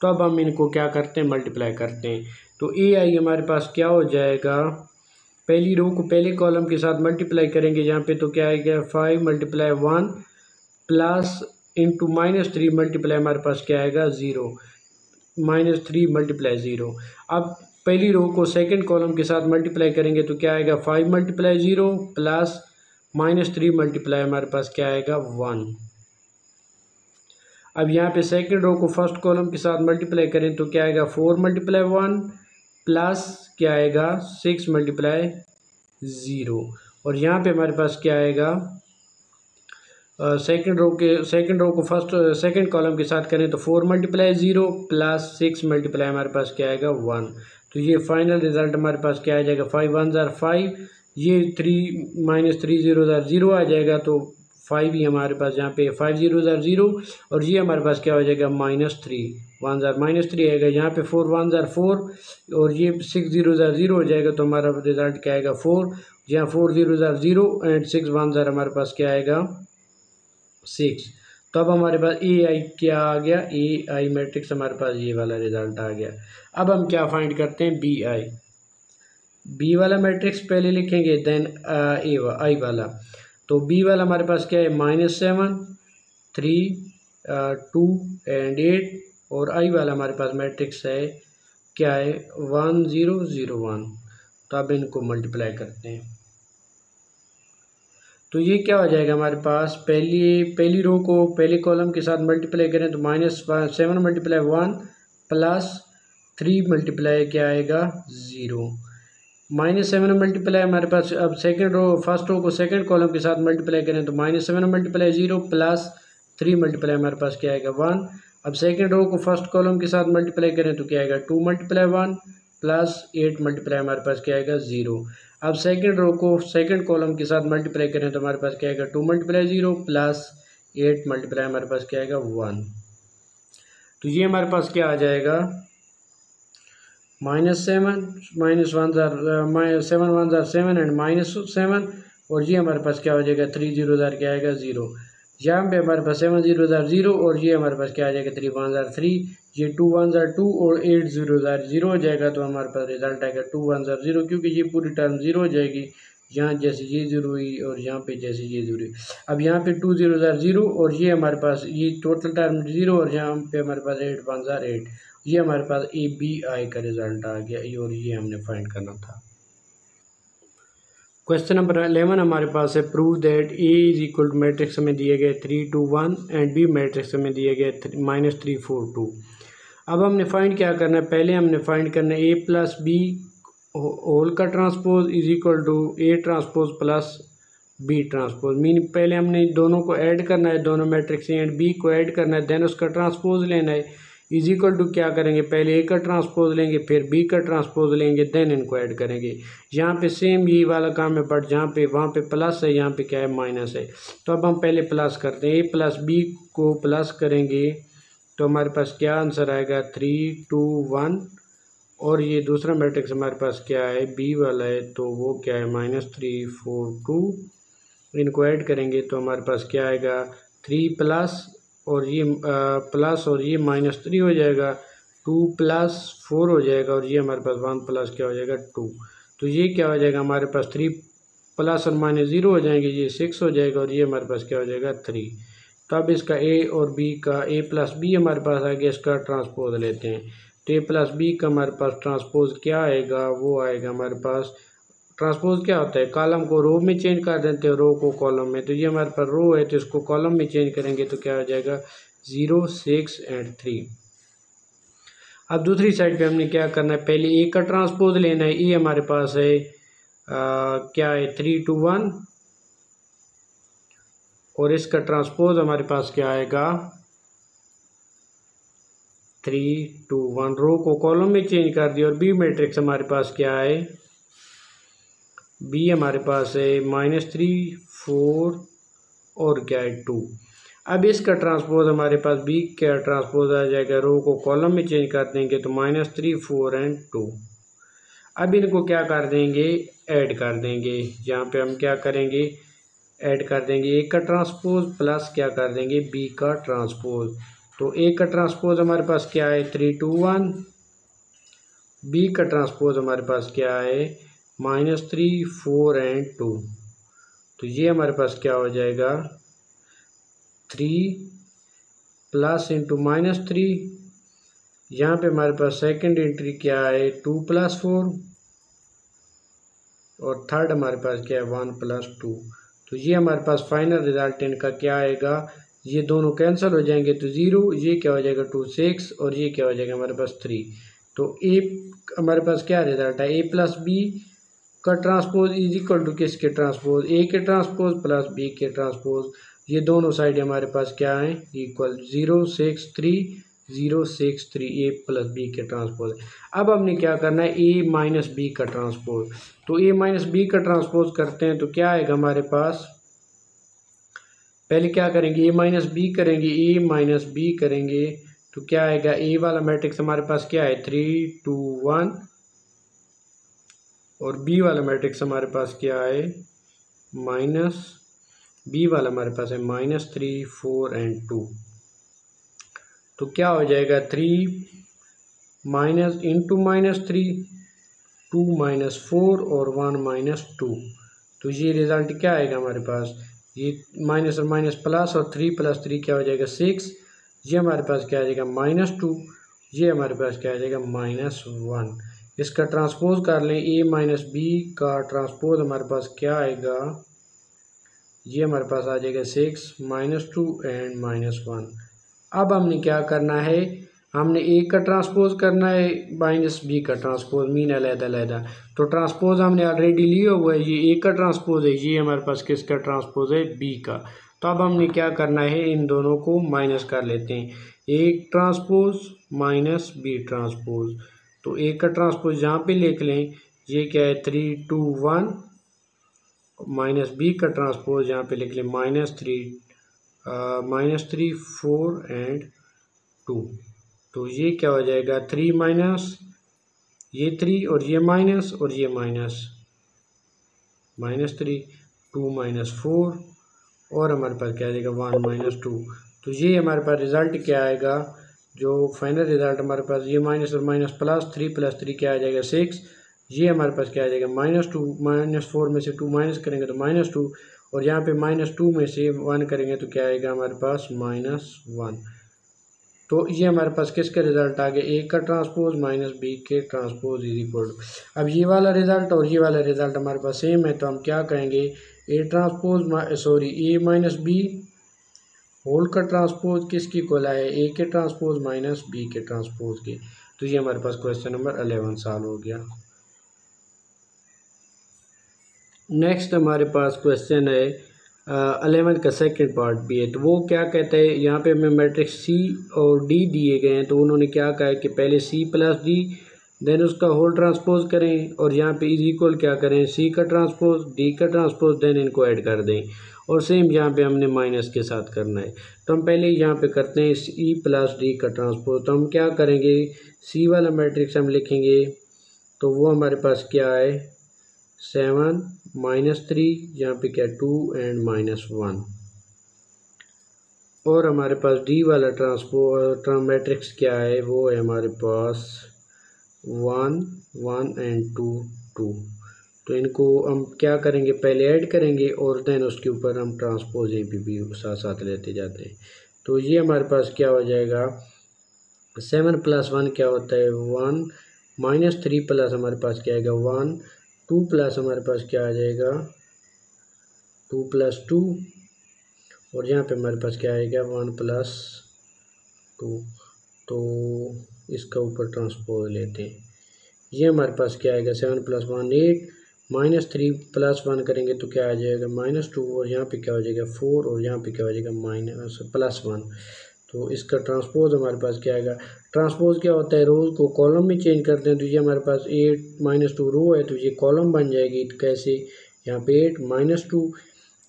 तो अब हम इनको क्या करते हैं, मल्टीप्लाई करते हैं। तो ए आई हमारे पास क्या हो जाएगा, पहली रो को पहले कॉलम के साथ मल्टीप्लाई करेंगे यहाँ पे, तो क्या आएगा 5 × 1 प्लस इंटू -3 मल्टीप्लाई हमारे पास क्या आएगा 0, -3 × 0। अब पहली रो को सेकंड कॉलम के साथ मल्टीप्लाई करेंगे तो क्या आएगा 5 × 0 प्लस -3 मल्टीप्लाई हमारे पास क्या आएगा 1। अब यहाँ पे सेकंड रो को फर्स्ट कॉलम के साथ मल्टीप्लाई करें तो क्या आएगा 4 × 1 प्लस क्या आएगा 6 × 0, और यहाँ पे हमारे पास क्या आएगा सेकंड रो को फर्स्ट सेकंड कॉलम के साथ करें तो 4 × 0 प्लस 6 मल्टीप्लाई हमारे पास क्या आएगा 1। तो ये फाइनल रिजल्ट हमारे पास क्या आ जाएगा 5 1 5, ये 3 -3 0 0 आ जाएगा, तो 5 ही हमारे पास यहाँ पे 5 0 0, और ये हमारे पास क्या हो जाएगा -3 1 -3 आएगा, यहाँ पे 4 1 4, और ये 6 0 0 हो जाएगा, तो हमारा रिजल्ट क्या आएगा 4। यहाँ 4 0 0 एंड 6 1 हमारे पास क्या आएगा 6। तो अब हमारे पास ए आई क्या आ गया, ए आई मैट्रिक्स हमारे पास ये वाला रिजल्ट आ गया। अब हम क्या फाइंड करते हैं, बी आई। बी वाला मैट्रिक्स पहले लिखेंगे, देन ए आई वाला। तो बी वाला हमारे पास क्या है -7 3 2 एंड 8, और आई वाला हमारे पास मैट्रिक्स है क्या है 1 0 0 1। तो अब इनको मल्टीप्लाई करते हैं तो ये क्या हो जाएगा हमारे पास, पहली रो को पहले कॉलम के साथ मल्टीप्लाई करें तो -7 × 1 प्लस 3 मल्टीप्लाई क्या आएगा 0, -7 मल्टीप्लाई हमारे पास। अब फर्स्ट रो को सेकंड कॉलम के साथ मल्टीप्लाई करें तो -7 × 0 प्लस 3 मल्टीप्लाई हमारे पास क्या आएगा 1। अब सेकंड रो को फर्स्ट कॉलम के साथ मल्टीप्लाई करें तो क्या आएगा 2 × 1 प्लस 8 मल्टीप्लाई हमारे पास क्या आएगा 0। अब सेकंड रो को सेकंड कॉलम के साथ मल्टीप्लाई करें तो हमारे पास क्या आएगा 2 × 0 प्लस 8 मल्टीप्लाई हमारे पास क्या आएगा 1। तो ये हमारे पास क्या आ जाएगा -7 -7 1 7 एंड -7, और ये हमारे पास क्या हो जाएगा 3 0 क्या आएगा 0। यहाँ पे हमारे पास 7 0 0 और ये हमारे पास क्या आ जाएगा 3 1 3, ये 2 1 2 और 8 0 0 हो जाएगा। तो हमारे पास रिजल्ट आएगा 2 1 0, क्योंकि ये पूरी टर्म 0 हो जाएगी। यहाँ जैसे ये 0 हुई और यहाँ पे जैसे ये 0 हुई। अब यहाँ पे 2 0 0 और ये हमारे पास ये टोटल टर्म 0 और यहाँ पे हमारे पास 8 1 8, ये हमारे पास ABI का रिजल्ट आ गया और ये हमने फाइंड करना था। क्वेश्चन नंबर 11 हमारे पास है prove that A is equal to matrix में दिए गए 3 2 1 एंड B मैट्रिक्स में दिए गए -3 4 2। अब हमने फाइंड क्या करना है, पहले हमने फाइंड करना है A प्लस B होल का transpose is equal to A transpose plus B transpose. Mean पहले हमने दोनों को ऐड करना है, दोनों मैट्रिक्स A एंड B को ऐड करना है, देन उसका ट्रांसपोज लेना है। इज इक्वल टू क्या करेंगे, पहले A का ट्रांसपोज लेंगे, फिर B का ट्रांसपोज लेंगे, देन इनको ऐड करेंगे। यहाँ पे सेम यही वाला काम है, बट जहाँ पे वहाँ पे प्लस है, यहाँ पे क्या है माइनस है। तो अब हम पहले प्लस करते हैं, A प्लस B को प्लस करेंगे तो हमारे पास क्या आंसर आएगा 3 2 1, और ये दूसरा मैट्रिक्स हमारे पास क्या है B वाला है, तो वो क्या है -3 4 2। इनको ऐड करेंगे तो हमारे पास क्या आएगा 3 प्लस और ये प्लस और ये -3 हो जाएगा, 2 प्लस 4 हो जाएगा, और ये हमारे पास 1 प्लस क्या हो जाएगा 2। तो ये क्या हो जाएगा हमारे पास 3 प्लस और -0 हो जाएंगे, ये 6 हो जाएगा, और ये हमारे पास क्या हो जाएगा 3। तो अब इसका A और B का A प्लस B हमारे पास आ गया, इसका ट्रांसपोज लेते हैं। तो A प्लस B का हमारे पास ट्रांसपोज क्या आएगा, वो आएगा हमारे पास, ट्रांसपोज क्या होता है, कॉलम को रो में चेंज कर देते हैं, रो को कॉलम में। तो ये हमारे पास रो है तो इसको कॉलम में चेंज करेंगे तो क्या हो जाएगा 0 6 एंड 3। अब दूसरी साइड पे हमने क्या करना है, पहले A का ट्रांसपोज लेना है। ये हमारे पास है क्या है 3 2 1, और इसका ट्रांसपोज हमारे पास क्या आएगा 3 2 1। रो को कॉलम में चेंज कर दिया, और B मैट्रिक्स हमारे पास क्या है, B हमारे पास है -3 4 और क्या है 2। अब इसका ट्रांसपोज हमारे पास B का ट्रांसपोज आ जाएगा, रो को कॉलम में चेंज कर देंगे तो -3 4 एंड 2। अब इनको क्या कर देंगे, ऐड कर देंगे। यहाँ पे हम क्या करेंगे, ऐड कर देंगे A का ट्रांसपोज प्लस क्या कर देंगे B का ट्रांसपोज। तो A का ट्रांसपोज हमारे पास क्या है 3 2 1, B का ट्रांसपोज हमारे पास क्या है -3 4 एंड 2। तो ये हमारे पास क्या हो जाएगा 3 प्लस इंटू -3, यहाँ पे हमारे पास सेकंड एंट्री क्या है 2 प्लस 4, और थर्ड हमारे पास क्या है 1 प्लस 2। तो ये हमारे पास फाइनल रिजल्ट इनका क्या आएगा, ये दोनों कैंसिल हो जाएंगे तो 0, ये क्या हो जाएगा 2 6, और ये क्या हो जाएगा हमारे पास 3। तो A हमारे पास क्या रिजल्ट है, A प्लस B का ट्रांसपोज इज इक्वल टू किसके ट्रांसपोज, A के ट्रांसपोज प्लस B के ट्रांसपोज। ये दोनों साइड हमारे पास क्या है इक्वल, 0 6 3 0 6 3 A प्लस B के ट्रांसपोज। अब हमने क्या करना है A माइनस B का ट्रांसपोज। तो A माइनस B का ट्रांसपोज करते हैं तो क्या आएगा हमारे पास, पहले क्या करेंगे A माइनस B करेंगे, A माइनस B करेंगे तो क्या आएगा, A वाला मैट्रिक्स हमारे पास क्या है 3 2 1, और B वाला मैट्रिक्स हमारे पास क्या है B वाला हमारे पास है -3 4 एंड 2। तो क्या हो जाएगा 3 माइनस इंटू -3 2 -4 और 1 -2। तो ये रिजल्ट क्या आएगा हमारे पास, ये माइनस और माइनस प्लस, और 3 प्लस 3 क्या हो जाएगा 6, ये हमारे पास क्या आ जाएगा -2, ये हमारे पास क्या आ जाएगा -1। इसका ट्रांसपोज कर लें, A माइनस B का ट्रांसपोज हमारे पास क्या आएगा, ये हमारे पास आ जाएगा 6 -2 एंड -1। अब हमने क्या करना है, हमने A का ट्रांसपोज करना है माइनस B का ट्रांसपोज, मीन अलग-अलग। तो ट्रांसपोज हमने ऑलरेडी लिया हुआ है, ये A का ट्रांसपोज है, ये हमारे पास किसका ट्रांसपोज है B का। तो अब हमने क्या करना है, इन दोनों को माइनस कर लेते हैं, A transpose minus B transpose. तो A का ट्रांसपोज यहाँ पे लिख लें, ये क्या है 3 2 1, माइनस B का ट्रांसपोज यहाँ पे लिख लें -3 4 एंड 2। तो ये क्या हो जाएगा 3 माइनस ये 3 और ये माइनस -3 2 -4 और हमारे पास क्या आ जाएगा 1 - 2। तो ये हमारे पास रिज़ल्ट क्या आएगा, जो फाइनल रिज़ल्ट हमारे पास ये माइनस और माइनस प्लस 3 + 3 क्या आ जाएगा 6। ये हमारे पास क्या आ जाएगा -2, -4 में से 2 माइनस करेंगे तो -2, और यहाँ पे -2 में से 1 करेंगे तो क्या आएगा हमारे पास -1। तो ये हमारे पास किसका रिज़ल्ट आ गया, ए का ट्रांसपोज माइनस बी के ट्रांसपोज इज इक्वल टू। अब ये वाला रिज़ल्ट और ये वाला रिज़ल्ट हमारे पास सेम है, तो हम क्या कहेंगे, A transpose sorry A minus B whole का ट्रांसपोज किसकी इक्वल है, ए के ट्रांसपोज माइनस बी के ट्रांसपोज के। तो ये हमारे पास क्वेश्चन नंबर 11 सॉल्व हो गया। नेक्स्ट हमारे पास क्वेश्चन है 11 का सेकंड पार्ट भी है। तो वो क्या कहता है, यहाँ पे हमें मैट्रिक्स सी और डी दिए गए हैं। तो उन्होंने क्या कहा है कि पहले सी प्लस डी देन उसका होल ट्रांसपोज करें, और यहाँ पे इज इक्वल क्या करें, सी का ट्रांसपोज डी का ट्रांसपोज देन इनको ऐड कर दें, और सेम यहाँ पे हमने माइनस के साथ करना है। तो हम पहले यहाँ पे करते हैं सी प्लस डी का ट्रांसपोज। तो हम क्या करेंगे, सी वाला मैट्रिक्स हम लिखेंगे, तो वो हमारे पास क्या है 7 -3, यहाँ पे क्या 2 एंड -1, और हमारे पास डी वाला मैट्रिक्स क्या है, वो है हमारे पास 1 1 एंड 2 2। तो इनको हम क्या करेंगे, पहले ऐड करेंगे और देन उसके ऊपर हम ट्रांसपोज ए भी साथ साथ लेते जाते हैं। तो ये हमारे पास क्या हो जाएगा 7 + 1 क्या होता है 1, -3 प्लस हमारे पास क्या आएगा 1, 2 प्लस हमारे पास क्या आ जाएगा 2 + 2, और यहाँ पे हमारे पास क्या आएगा 1 + 2। तो इसका ऊपर ट्रांसपोज लेते हैं, ये हमारे पास क्या आएगा 7 + 1 8, -3 + 1 करेंगे तो क्या आ जाएगा -2, और यहाँ पे क्या हो जाएगा 4, और यहाँ पे क्या हो जाएगा +1। तो इसका ट्रांसपोज हमारे पास क्या आएगा, ट्रांसपोज क्या होता है, रोज को कॉलम में चेंज करते हैं। तो ये हमारे पास 8 - 2 रो है, तो ये कॉलम बन जाएगी। तो कैसे, यहाँ पे 8 - 2,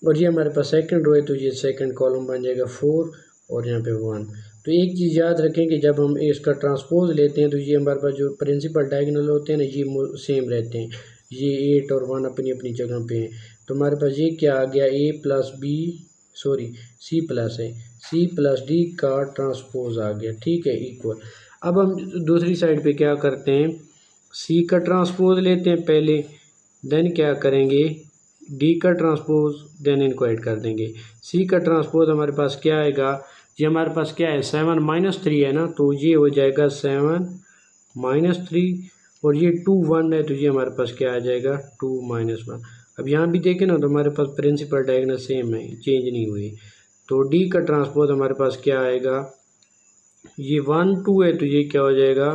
और ये हमारे पास सेकंड रो है, तो ये सेकंड कॉलम बन जाएगा 4, और यहाँ पे 1। तो एक चीज़ याद रखें कि जब हम इसका ट्रांसपोज लेते हैं तो ये हमारे पास जो प्रिंसिपल डायगोनल होते हैं ना, ये सेम रहते हैं, ये 8 और 1 अपनी अपनी जगह पे हैं। तो हमारे पास ये क्या आ गया सी प्लस है, सी प्लस डी का ट्रांसपोज आ गया, ठीक है, इक्वल। अब हम दूसरी साइड पे क्या करते हैं, सी का ट्रांसपोज लेते हैं पहले, देन क्या करेंगे डी का ट्रांसपोज, देन इनको ऐड कर देंगे। सी का ट्रांसपोज हमारे पास क्या आएगा, ये हमारे पास क्या है 7 - 3 है ना, तो ये हो जाएगा 7 - 3, और ये 2 1 है, तो ये हमारे पास क्या आ जाएगा 2 - 1। अब यहाँ भी देखें ना, तो हमारे पास प्रिंसिपल डायगोनल सेम है, चेंज नहीं हुई। तो डी का ट्रांसपोज हमारे पास क्या आएगा, ये 1 2 है, तो ये क्या हो जाएगा,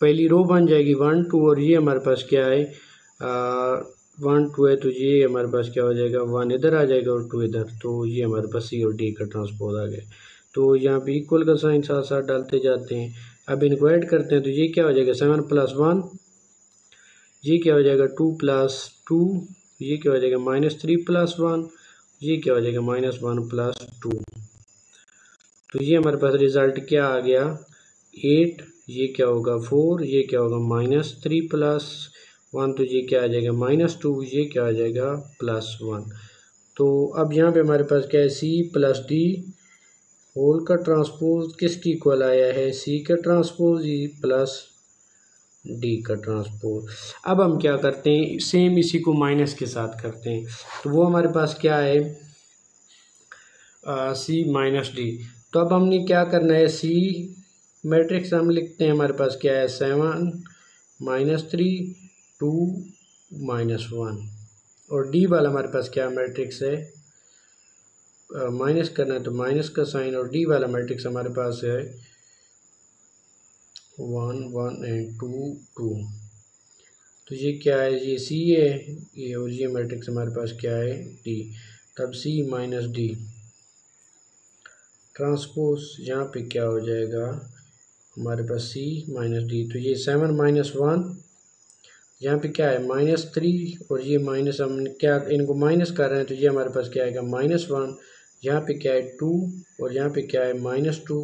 पहली रो बन जाएगी 1 2, और ये हमारे पास क्या है 1 2 है, तो ये हमारे पास क्या हो जाएगा 1 इधर आ जाएगा और 2 इधर। तो ये हमारे पास सी और डी का ट्रांसपोज आ गया। तो यहाँ पे इक्वल का साइन साथ साथ डालते जाते हैं। अब इनको ऐड करते हैं, तो ये क्या हो जाएगा 7 + 1, ये क्या हो जाएगा 2 + 2, ये क्या हो जाएगा -3 + 1, ये क्या हो जाएगा -1 + 2। तो ये हमारे पास रिज़ल्ट क्या आ गया 8, ये क्या होगा 4, ये क्या होगा -3 + 1, तो ये क्या आ जाएगा -2, ये क्या आ जाएगा +1। तो अब यहाँ पे हमारे पास क्या है सी प्लस डी होल का ट्रांसपोज किसकी इक्वल आया है, सी का ट्रांसपोज प्लस डी का ट्रांसपोज। अब हम क्या करते हैं, सेम इसी को माइनस के साथ करते हैं। तो वो हमारे पास क्या है सी माइनस डी। तो अब हमने क्या करना है, सी मैट्रिक्स हम लिखते हैं, हमारे पास क्या है 7 -3 2 -1, और डी वाला हमारे पास क्या मैट्रिक्स है, माइनस करना है तो माइनस का साइन, और डी वाला मैट्रिक्स हमारे पास है 1 1 एंड 2 2। तो ये क्या है, ये सी है ये, और ये मैट्रिक्स हमारे पास क्या है डी। तब सी माइनस डी ट्रांसपोज यहाँ पे क्या हो जाएगा हमारे पास सी माइनस डी। तो ये 7 - 1, यहाँ पे क्या है -3, और ये माइनस हम क्या इनको माइनस कर रहे हैं, तो ये हमारे पास क्या आएगा -1, यहाँ पे क्या है 2, और यहाँ पे क्या है -2,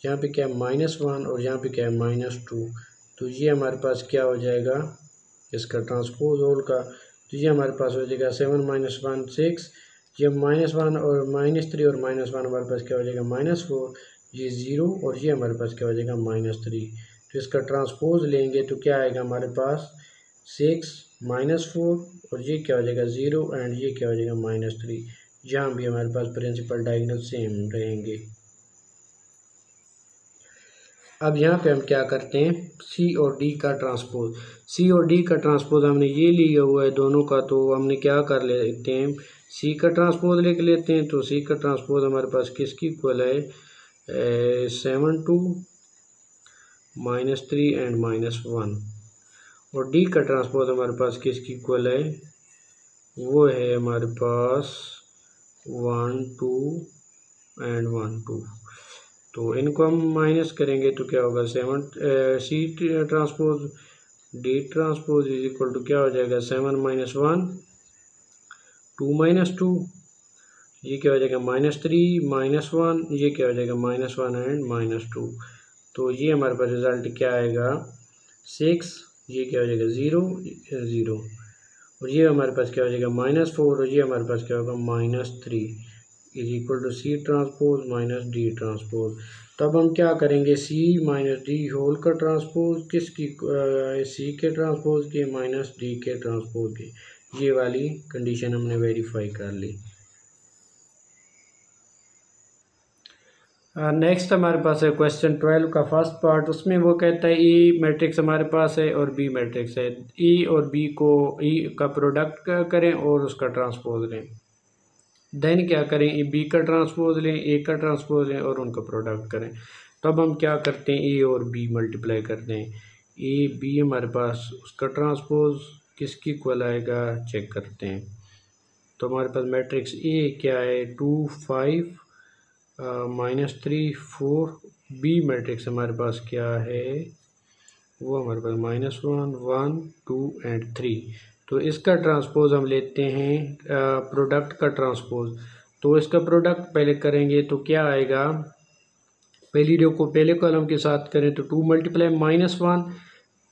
यहाँ पे क्या है -1, और यहाँ पे क्या है -2। तो ये हमारे पास क्या हो जाएगा इसका ट्रांसपोज होल का। तो ये हमारे पास हो जाएगा 7 - 1 6, ये -1 और -3 और -1 हमारे पास क्या हो जाएगा -4, ये 0 और ये हमारे पास क्या हो जाएगा -3। तो इसका ट्रांसपोज लेंगे तो क्या आएगा हमारे पास 6 -4 और ये क्या हो जाएगा 0 एंड ये क्या हो जाएगा -3। यहाँ भी हमारे पास प्रिंसिपल डायगोनल सेम रहेंगे। अब यहाँ पे हम क्या करते हैं, सी और डी का ट्रांसपोज। सी और डी का ट्रांसपोज हमने ये लिया हुआ है दोनों का, तो हमने क्या कर लेते हैं, सी का ट्रांसपोज लेके लेते हैं। तो सी का ट्रांसपोज हमारे पास किसकी इक्वल है, 7 2 -3 एंड -1। और डी का ट्रांसपोज हमारे पास किसकी इक्वल है, वो है हमारे पास 1 2 एंड 1 2। तो इनको हम माइनस करेंगे तो क्या होगा, 7 C transpose D transpose is equal to क्या हो जाएगा, 7 -1 2 -2, ये क्या हो जाएगा -3 -1, ये क्या हो जाएगा -1 एंड -2। तो ये हमारे पास रिजल्ट क्या आएगा 6, ये क्या हो जाएगा 0 0, और ये हमारे पास क्या हो जाएगा -4 और ये हमारे पास क्या होगा -3 is equal to C transpose minus D transpose. तब हम क्या करेंगे, सी माइनस डी होल का ट्रांसपोज किसकी, सी के ट्रांसपोज के माइनस डी के ट्रांसपोज के, ये वाली कंडीशन हमने वेरीफाई कर ली। नेक्स्ट हमारे पास है क्वेश्चन 12 का फर्स्ट पार्ट। उसमें वो कहता है ई मैट्रिक्स हमारे पास है और बी मैट्रिक्स है, ई और बी को ई का प्रोडक्ट करें और उसका ट्रांसपोज लें। देन क्या करें, ए बी का ट्रांसपोज लें, ए का ट्रांसपोज लें और उनका प्रोडक्ट करें। तब हम क्या करते हैं, ए और बी मल्टीप्लाई करते हैं। ए बी हमारे पास उसका ट्रांसपोज किसकी इक्वल आएगा चेक करते हैं। तो हमारे पास मैट्रिक्स ए क्या है 2 5 -3 4, बी मैट्रिक्स हमारे पास क्या है, वो हमारे पास -1 1 2 एंड 3। तो इसका ट्रांसपोज हम लेते हैं प्रोडक्ट का ट्रांसपोज। तो इसका प्रोडक्ट पहले करेंगे तो क्या आएगा, पहली रो को पहले कॉलम के साथ करें तो 2 × -1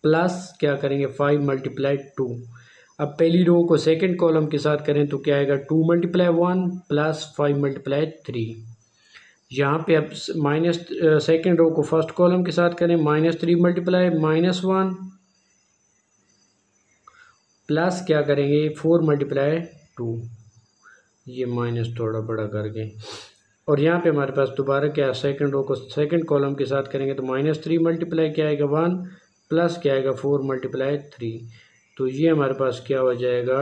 प्लस क्या करेंगे 5 × 2। अब पहली रो को सेकंड कॉलम के साथ करें तो क्या आएगा 2 × 1 प्लस 5 × 3। यहाँ पे अब माइनस सेकेंड रो को फर्स्ट कॉलम के साथ करें -3 × -1 प्लस क्या करेंगे 4 × 2, ये माइनस थोड़ा बड़ा करके। और यहाँ पे हमारे पास दोबारा क्या सेकंड रो को सेकंड कॉलम के साथ करेंगे तो -3 × क्या आएगा 1 प्लस क्या आएगा 4 × 3। तो ये हमारे पास क्या हो जाएगा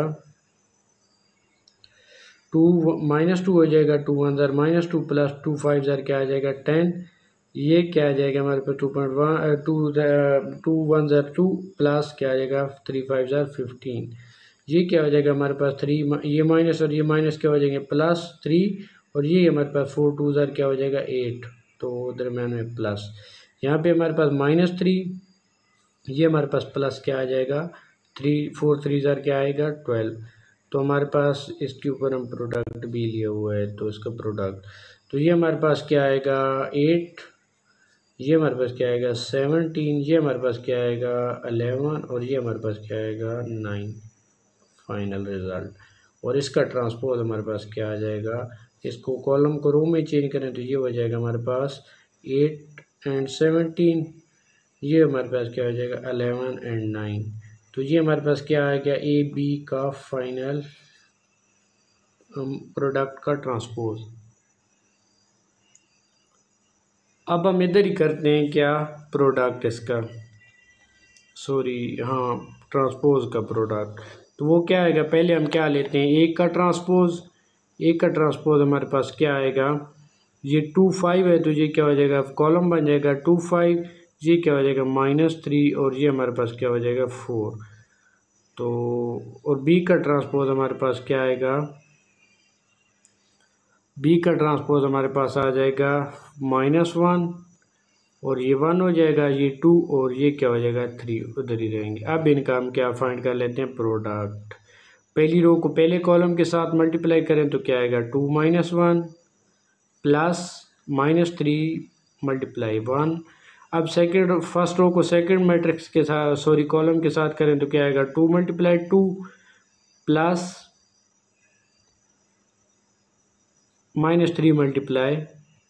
2 -2 हो जाएगा, 2 1 ज़र -2 प्लस 2 5 ज़र क्या आ जाएगा 10। ये क्या आ जाएगा हमारे पास 2 1 ज़र 2 प्लस क्या आ जाएगा 3 5 ज़र 15। ये क्या हो जाएगा हमारे पास 3, ये माइनस और ये माइनस क्या हो जाएंगे +3, और ये हमारे पास 4 2 ज़र क्या हो जाएगा 8, तो दरम्यान में प्लस। यहाँ पे हमारे पास -3, ये हमारे पास प्लस क्या आ जाएगा 3 4 3 ज़र क्या आएगा 12। तो हमारे पास इसके ऊपर हम प्रोडक्ट भी लिया हुआ है, तो इसका प्रोडक्ट तो ये हमारे पास क्या आएगा 8, ये हमारे पास क्या आएगा 17, ये हमारे पास क्या आएगा 11 और ये हमारे पास क्या आएगा 9 फाइनल रिज़ल्ट। और इसका ट्रांसपोज हमारे पास क्या आ जाएगा, इसको कॉलम को रो में चेंज करें तो ये हो जाएगा हमारे पास 8 एंड 17, ये हमारे पास क्या हो जाएगा 11 एंड 9। तो ये हमारे पास क्या आ गया ए बी का फाइनल प्रोडक्ट का ट्रांसपोज। अब हम इधर ही करते हैं क्या प्रोडक्ट इसका, सॉरी हाँ ट्रांसपोज का प्रोडक्ट। तो वो क्या आएगा, पहले हम क्या लेते हैं एक का ट्रांसपोज। एक का ट्रांसपोज हमारे पास क्या आएगा, ये 2 5 है तो ये क्या हो जाएगा कॉलम बन जाएगा 2 5, ये क्या हो जाएगा -3 और ये हमारे पास क्या हो जाएगा 4। तो और बी का ट्रांसपोज हमारे पास क्या आएगा, बी का ट्रांसपोज हमारे पास आ जाएगा -1 और ये 1 हो जाएगा, ये 2 और ये क्या हो जाएगा 3, उधर ही रहेंगे। अब इनका हम क्या फाइंड कर लेते हैं प्रोडक्ट। पहली रो को पहले कॉलम के साथ मल्टीप्लाई करें तो क्या आएगा 2 -1 प्लस -3 × 1। अब सेकंड फर्स्ट रो को सेकंड मैट्रिक्स के साथ सॉरी कॉलम के साथ करें तो क्या आएगा 2 × 2 प्लस -3 मल्टीप्लाई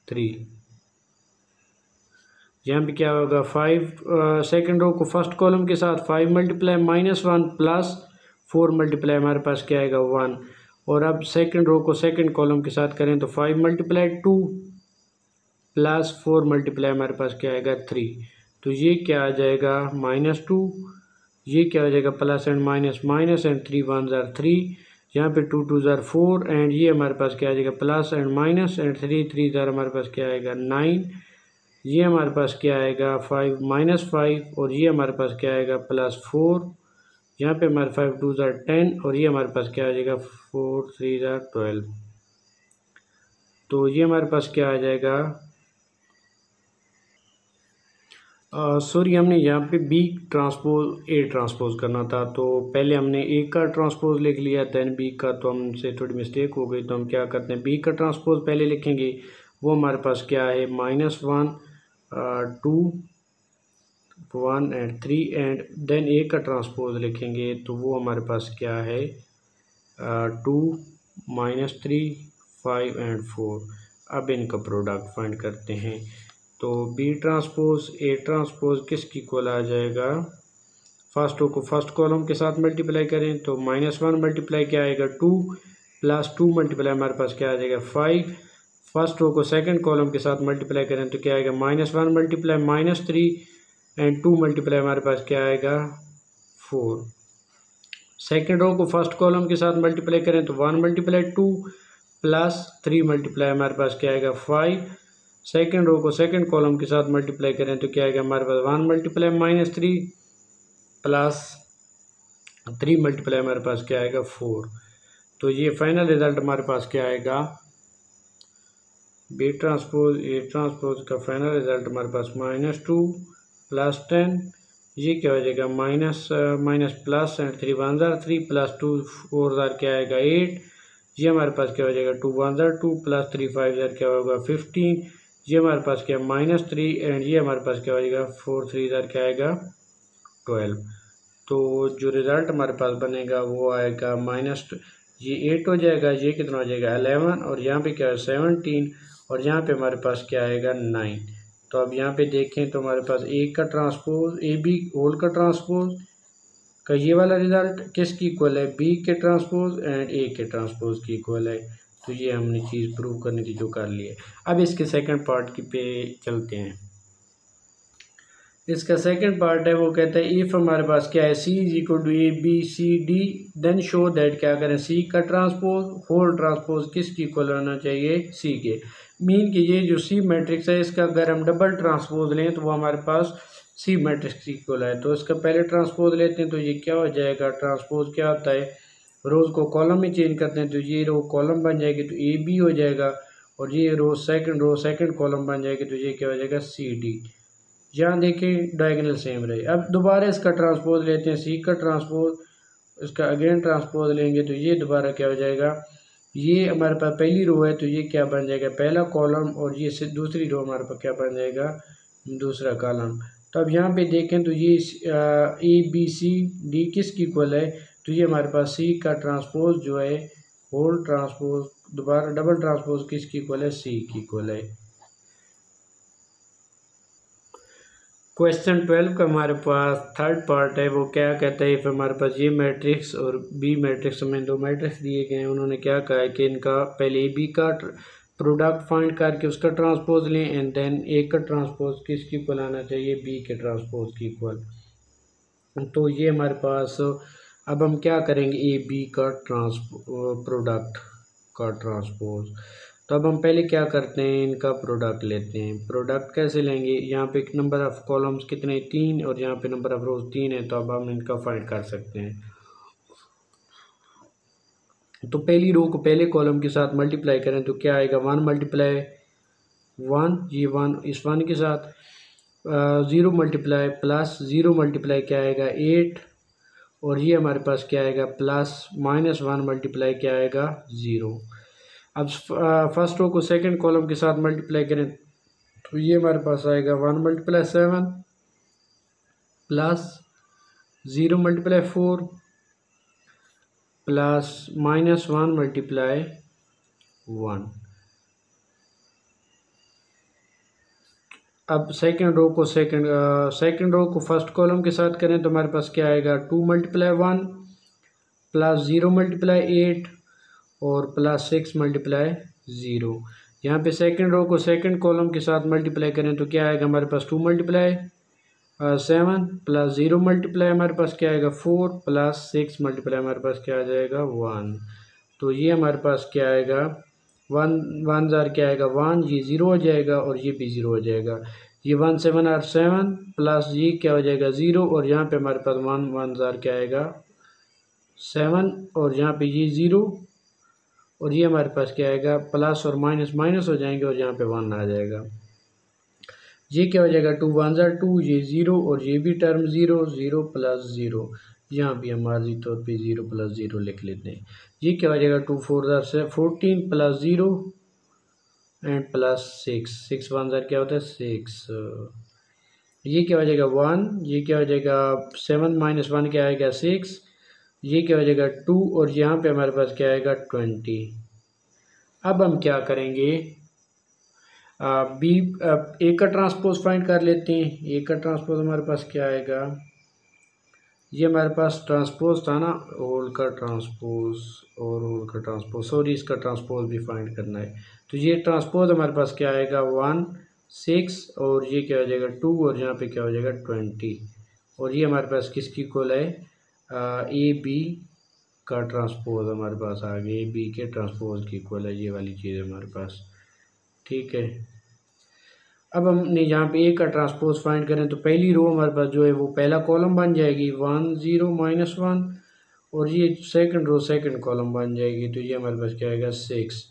3। यहाँ पे क्या होगा 5 सेकेंड रो को फर्स्ट कॉलम के साथ 5 मल्टीप्लाई -1 प्लस 4 मल्टीप्लाई हमारे पास क्या आएगा 1। और अब सेकेंड रो को सेकेंड कॉलम के साथ करें तो 5 मल्टीप्लाई 2 प्लस 4 मल्टीप्लाई हमारे पास क्या आएगा 3। तो ये क्या आ जाएगा -2, ये क्या हो जाएगा plus and minus minus and 3 1 ज़ार 3, यहाँ पे 2 2 ज़ार 4 एंड ये हमारे पास क्या आ जाएगा प्लस एंड माइनस एंड 3 3 ज़ार हमारे पास क्या आएगा 9, ये हमारे पास क्या आएगा 5 -5 और ये हमारे पास क्या आएगा +4, यहाँ पे हमारे 5 2 ज़ार 10 और ये हमारे पास क्या आ जाएगा 4 3 ज़ार 12। तो ये हमारे पास क्या आ जाएगा सॉरी हमने यहाँ पे बी ट्रांसपोज ए ट्रांसपोज करना था, तो पहले हमने ए का ट्रांसपोज लिख लिया दैन बी का, तो हमसे थोड़ी मिस्टेक हो गई। तो हम क्या करते हैं बी का ट्रांसपोज पहले लिखेंगे, वो हमारे पास क्या है -1 2 1 एंड 3 एंड देन ए का ट्रांसपोज लिखेंगे तो वो हमारे पास क्या है 2 -3 5 एंड 4। अब इनका प्रोडक्ट फाइंड करते हैं। तो बी ट्रांसपोज ए ट्रांसपोज किसकी इक्वल आ जाएगा, फर्स्ट रो को फर्स्ट कॉलम के साथ मल्टीप्लाई करें तो -1 मल्टीप्लाई क्या आएगा 2 प्लस 2 मल्टीप्लाई हमारे पास क्या आ जाएगा 5। फर्स्ट रो को सेकंड कॉलम के साथ मल्टीप्लाई करें तो क्या आएगा -1 मल्टीप्लाई -3 एंड 2 मल्टीप्लाई हमारे पास क्या आएगा 4। सेकंड रो को फर्स्ट कॉलम के साथ मल्टीप्लाई करें तो 1 मल्टीप्लाई 2 प्लस 3 मल्टीप्लाई हमारे पास क्या आएगा 5। सेकंड रो को सेकंड कॉलम के साथ मल्टीप्लाई करें तो क्या आएगा हमारे पास 1 मल्टीप्लाई -3 प्लस 3 मल्टीप्लाई हमारे पास क्या आएगा 4। तो ये फाइनल रिजल्ट हमारे पास क्या आएगा, बी ट्रांसपोज ए ट्रांसपोज का फाइनल रिजल्ट हमारे पास -2 प्लस 10, ये क्या हो जाएगा माइनस माइनस प्लस एंड 3 1 ज़ार 3 प्लस 2 4 ज़ार क्या आएगा 8, ये हमारे पास क्या हो जाएगा 2 1 ज़ार 2 प्लस 3 5 ज़ार क्या होगा 15, ये हमारे पास क्या -3 एंड ये हमारे पास क्या हो जाएगा 4 3 ज़ार क्या आएगा 12। तो जो रिज़ल्ट हमारे पास बनेगा वो आएगा ये 8 हो जाएगा, ये कितना हो जाएगा 11 और यहाँ पे क्या है 17 और यहाँ पे हमारे पास क्या आएगा 9। तो अब यहाँ पे देखें तो हमारे पास ए का ट्रांसपोज ए बी होल का ट्रांसपोज का ये वाला रिज़ल्ट किसकी इक्वल है, बी के ट्रांसपोज एंड ए के ट्रांसपोज की इक्वल है। तो ये हमने चीज़ प्रूव करने की जो कर ली है। अब इसके सेकंड पार्ट की पे चलते हैं। इसका सेकंड पार्ट है वो कहता है इफ़ हमारे पास क्या है C is equal to A B C D then show that क्या करें सी का ट्रांसपोज होल ट्रांसपोज किसकी इक्वल होना चाहिए सी के। मीन कि ये जो सी मैट्रिक्स है इसका अगर हम डबल ट्रांसपोज लें तो वो हमारे पास सी मैट्रिक्स की इक्वल है। तो इसका पहले ट्रांसपोज लेते हैं तो ये क्या हो जाएगा, ट्रांसपोज क्या होता है रोज़ को कॉलम में चेंज करते हैं तो ये रो कॉलम बन जाएगी तो ए बी हो जाएगा और ये रो सेकंड कॉलम बन जाएगी तो ये क्या हो जाएगा सी डी। यहाँ देखें डायगोनल सेम रहे। अब दोबारा इसका ट्रांसपोज लेते हैं सी का ट्रांसपोज, इसका अगेन ट्रांसपोज लेंगे तो ये दोबारा क्या हो जाएगा, ये हमारे पास पहली रो है तो ये क्या बन जाएगा पहला कॉलम और ये दूसरी रो हमारे पास क्या बन जाएगा दूसरा कॉलम। तो अब यहाँ पे देखें तो ये ए बी सी डी किसकी इक्वल है, तो ये हमारे पास सी का ट्रांसपोज जो है होल ट्रांसपोज दोबारा डबल ट्रांसपोज किसकी इक्वल है सी की इक्वल है। क्वेश्चन 12 का हमारे पास थर्ड पार्ट है वो क्या कहता है इफ़ हमारे पास ये मैट्रिक्स और बी मैट्रिक्स में दो मैट्रिक्स दिए गए हैं, उन्होंने क्या कहा है कि इनका पहले ए बी का प्रोडक्ट फाइंड करके उसका ट्रांसपोज लें एंड देन ए का ट्रांसपोज किसकी इक्वल आना चाहिए बी के ट्रांसपोज की इक्वल। तो ये हमारे पास अब हम क्या करेंगे ए बी का प्रोडक्ट का ट्रांसपोज। तो अब हम पहले क्या करते हैं इनका प्रोडक्ट लेते हैं। प्रोडक्ट कैसे लेंगे, यहाँ पे नंबर ऑफ़ कॉलम्स कितने 3 और यहाँ पे नंबर ऑफ़ रोज 3 है तो अब हम इनका फाइंड कर सकते हैं। तो पहली रो को पहले कॉलम के साथ मल्टीप्लाई करें तो क्या आएगा 1 मल्टीप्लाई 1 ये 1 इस 1 के साथ 0 मल्टीप्लाई प्लस 0 मल्टीप्लाई क्या आएगा 8 और ये हमारे पास क्या आएगा प्लस -1 मल्टीप्लाई क्या आएगा 0। अब फर्स्ट रो को सेकंड कॉलम के साथ मल्टीप्लाई करें तो ये हमारे पास आएगा 1 multiply 7 plus 0 multiply 4 plus -1 multiply 1। अब सेकंड रो को फर्स्ट कॉलम के साथ करें तो हमारे पास क्या आएगा 2 × 1 प्लस 0 × 8 और प्लस 6 × 0। यहाँ पे सेकंड रो को सेकंड कॉलम के साथ मल्टीप्लाई करें तो क्या आएगा हमारे पास 2 × 7 प्लस 0 × हमारे पास क्या आएगा 4 प्लस 6 × हमारे पास क्या आ जाएगा 1। तो ये हमारे पास क्या आएगा 1 ज़ार क्या आएगा 1, ये 0 हो जाएगा और ये भी 0 हो जाएगा। ये 1 7 और 7 प्लस ये क्या हो जाएगा 0 और यहाँ पे हमारे पास 1 ज़ार क्या आएगा 7 और यहाँ पे ये 0 और ये हमारे पास क्या आएगा प्लस और माइनस माइनस हो जाएंगे और यहाँ पे 1 आ जाएगा। ये क्या हो जाएगा 2 1 ज़ार 2, ये 0 और ये भी टर्म 0 0 प्लस 0, यहाँ भी हम आर्जी तौर पे 0 प्लस 0 लिख लेते हैं। ये क्या हो जाएगा 2 4 ज़ार 14 प्लस 0 एंड प्लस 6 6 1 ज़ार क्या होता है 6। ये क्या हो जाएगा 1, ये क्या हो जाएगा 7 - 1 क्या आएगा 6, ये क्या हो जाएगा 2 और यहाँ पे हमारे पास क्या आएगा 20। अब हम क्या करेंगे ए का ट्रांसपोज फाइंड कर लेते हैं। ए का ट्रांसपोज हमारे पास क्या आएगा, ये हमारे पास ट्रांसपोज था ना होल का ट्रांसपोज और होल का ट्रांसपोज, सॉरी इसका ट्रांसपोज भी फाइंड करना है। तो ये ट्रांसपोज हमारे पास क्या आएगा 1 6 और ये क्या हो जाएगा 2 और यहाँ पे क्या हो जाएगा 20 और ये हमारे पास किसकी इक्वल है ए बी का ट्रांसपोज हमारे पास आ गया, ए बी के ट्रांसपोज की इक्वल है ये वाली चीज़ हमारे पास। ठीक है, अब हमने यहाँ पे ए का ट्रांसपोज फाइंड करें तो पहली रो हमारे पास जो है वो पहला कॉलम बन जाएगी 1 0 -1 और ये सेकंड रो सेकंड कॉलम बन जाएगी तो ये हमारे पास क्या आएगा 6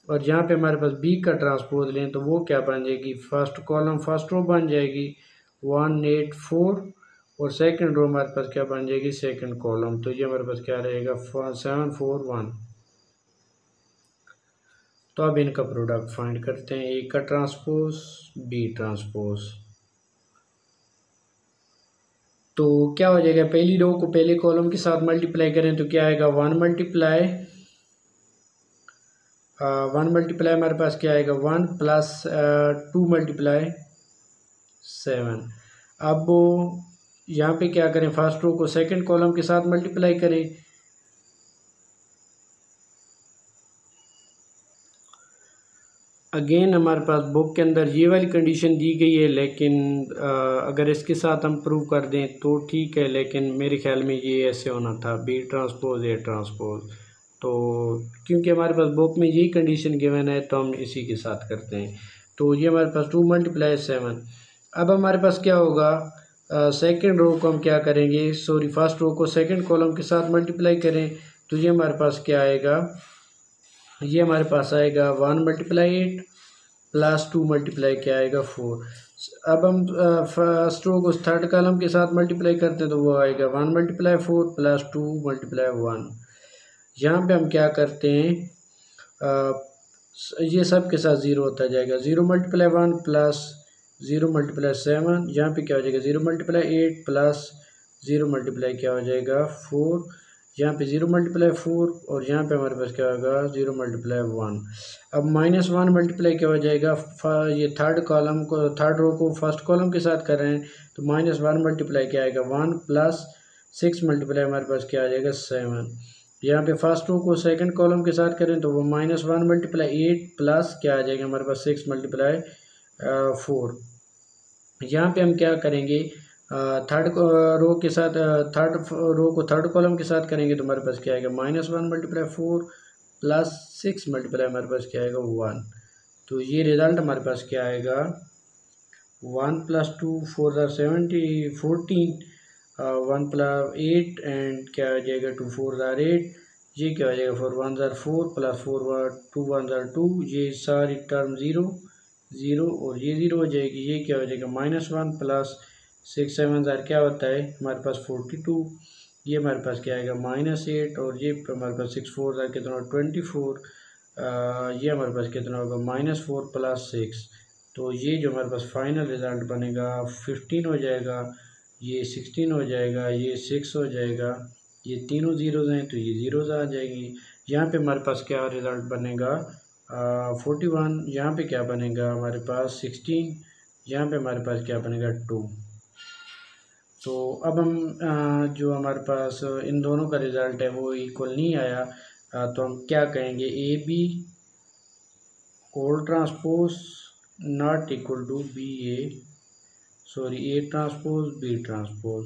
और यहाँ पे हमारे पास बी का ट्रांसपोज लें तो वो क्या बन जाएगी फर्स्ट कॉलम फर्स्ट रो बन जाएगी 1 8 4 और सेकंड रो हमारे पास क्या बन जाएगी सेकंड कॉलम, तो ये हमारे पास क्या रहेगा 7 4 1। तो अब इनका प्रोडक्ट फाइंड करते हैं, ए का ट्रांसपोज बी ट्रांसपोज। तो क्या हो जाएगा पहली रो को पहले कॉलम के साथ मल्टीप्लाई करें तो क्या आएगा 1 मल्टीप्लाई हमारे पास क्या आएगा 1 प्लस 2 × 7। अब यहाँ पे क्या करें फर्स्ट रो को सेकंड कॉलम के साथ मल्टीप्लाई करें, अगेन हमारे पास बुक के अंदर ये वाली कंडीशन दी गई है लेकिन अगर इसके साथ हम प्रूव कर दें तो ठीक है, लेकिन मेरे ख्याल में ये ऐसे होना था बी ट्रांसपोज ए ट्रांसपोज। तो क्योंकि हमारे पास बुक में यही कंडीशन गिवन है तो हम इसी के साथ करते हैं। तो ये हमारे पास 2 × 7। अब हमारे पास क्या होगा सेकंड रो को हम क्या करेंगे सॉरी फर्स्ट रो को सेकंड कॉलम के साथ मल्टीप्लाई करें तो ये हमारे पास क्या आएगा, ये हमारे पास आएगा 1 × 8 प्लस 2 × क्या आएगा 4। अब हम फर्स्ट रो को थर्ड कॉलम के साथ मल्टीप्लाई करते हैं तो वो आएगा 1 × 4 प्लस 2 × 1। यहाँ पे हम क्या करते हैं ये सब के साथ 0 होता जाएगा, 0 × 1 प्लस 0 × 7, यहाँ पे क्या हो जाएगा 0 × 8 प्लस 0 × क्या हो जाएगा 4, यहाँ पे 0 × 4 और यहाँ पे हमारे पास क्या होगा 0 × 1। अब -1 मल्टीप्लाई क्या हो जाएगा ये थर्ड कॉलम को थर्ड रो को फर्स्ट कॉलम के साथ कर रहे हैं तो -1 मल्टीप्लाई क्या आएगा 1 प्लस 6 × हमारे पास क्या आ जाएगा 7। यहाँ पे फर्स्ट रो को सेकंड कॉलम के साथ करें तो वो -1 × 8 प्लस क्या आ जाएगा हमारे पास 6 × 4। यहाँ पे हम क्या करेंगे थर्ड रो के साथ थर्ड रो को थर्ड कॉलम के साथ करेंगे तो हमारे पास क्या आएगा -1 × 4 प्लस 6 × हमारे पास क्या आएगा 1। तो ये रिज़ल्ट हमारे पास क्या आएगा 1 + 2 4 = 14 1 + 8 एंड क्या आ जाएगा 2 4 = 8, ये क्या हो जाएगा 4 1 = 4 प्लस 4 2 1 = 2, ये सारी टर्म 0 0 और ये 0 हो जाएगी। ये क्या हो जाएगा -1 प्लस 6 7 ज़ार क्या होता है हमारे पास 42, ये हमारे पास क्या आएगा -8 और ये हमारे पास 6 4 ज़ार कितना 24, ये हमारे पास कितना होगा -4 प्लस 6। तो ये जो हमारे पास फाइनल रिज़ल्ट बनेगा 15 हो जाएगा, ये 16 हो जाएगा, ये 6 हो जाएगा, ये तीनों ज़ीरोज़ हैं तो ये ज़ीरोज़ आ जाएगी। यहाँ पे हमारे पास क्या रिज़ल्ट बनेगा 41, यहाँ पे क्या बनेगा हमारे पास 16, यहाँ पे हमारे पास क्या बनेगा 2। तो अब हम जो हमारे पास इन दोनों का रिज़ल्ट है वो इक्वल नहीं आया, तो हम क्या कहेंगे, A B whole transpose not equal to B A, sorry A transpose B transpose.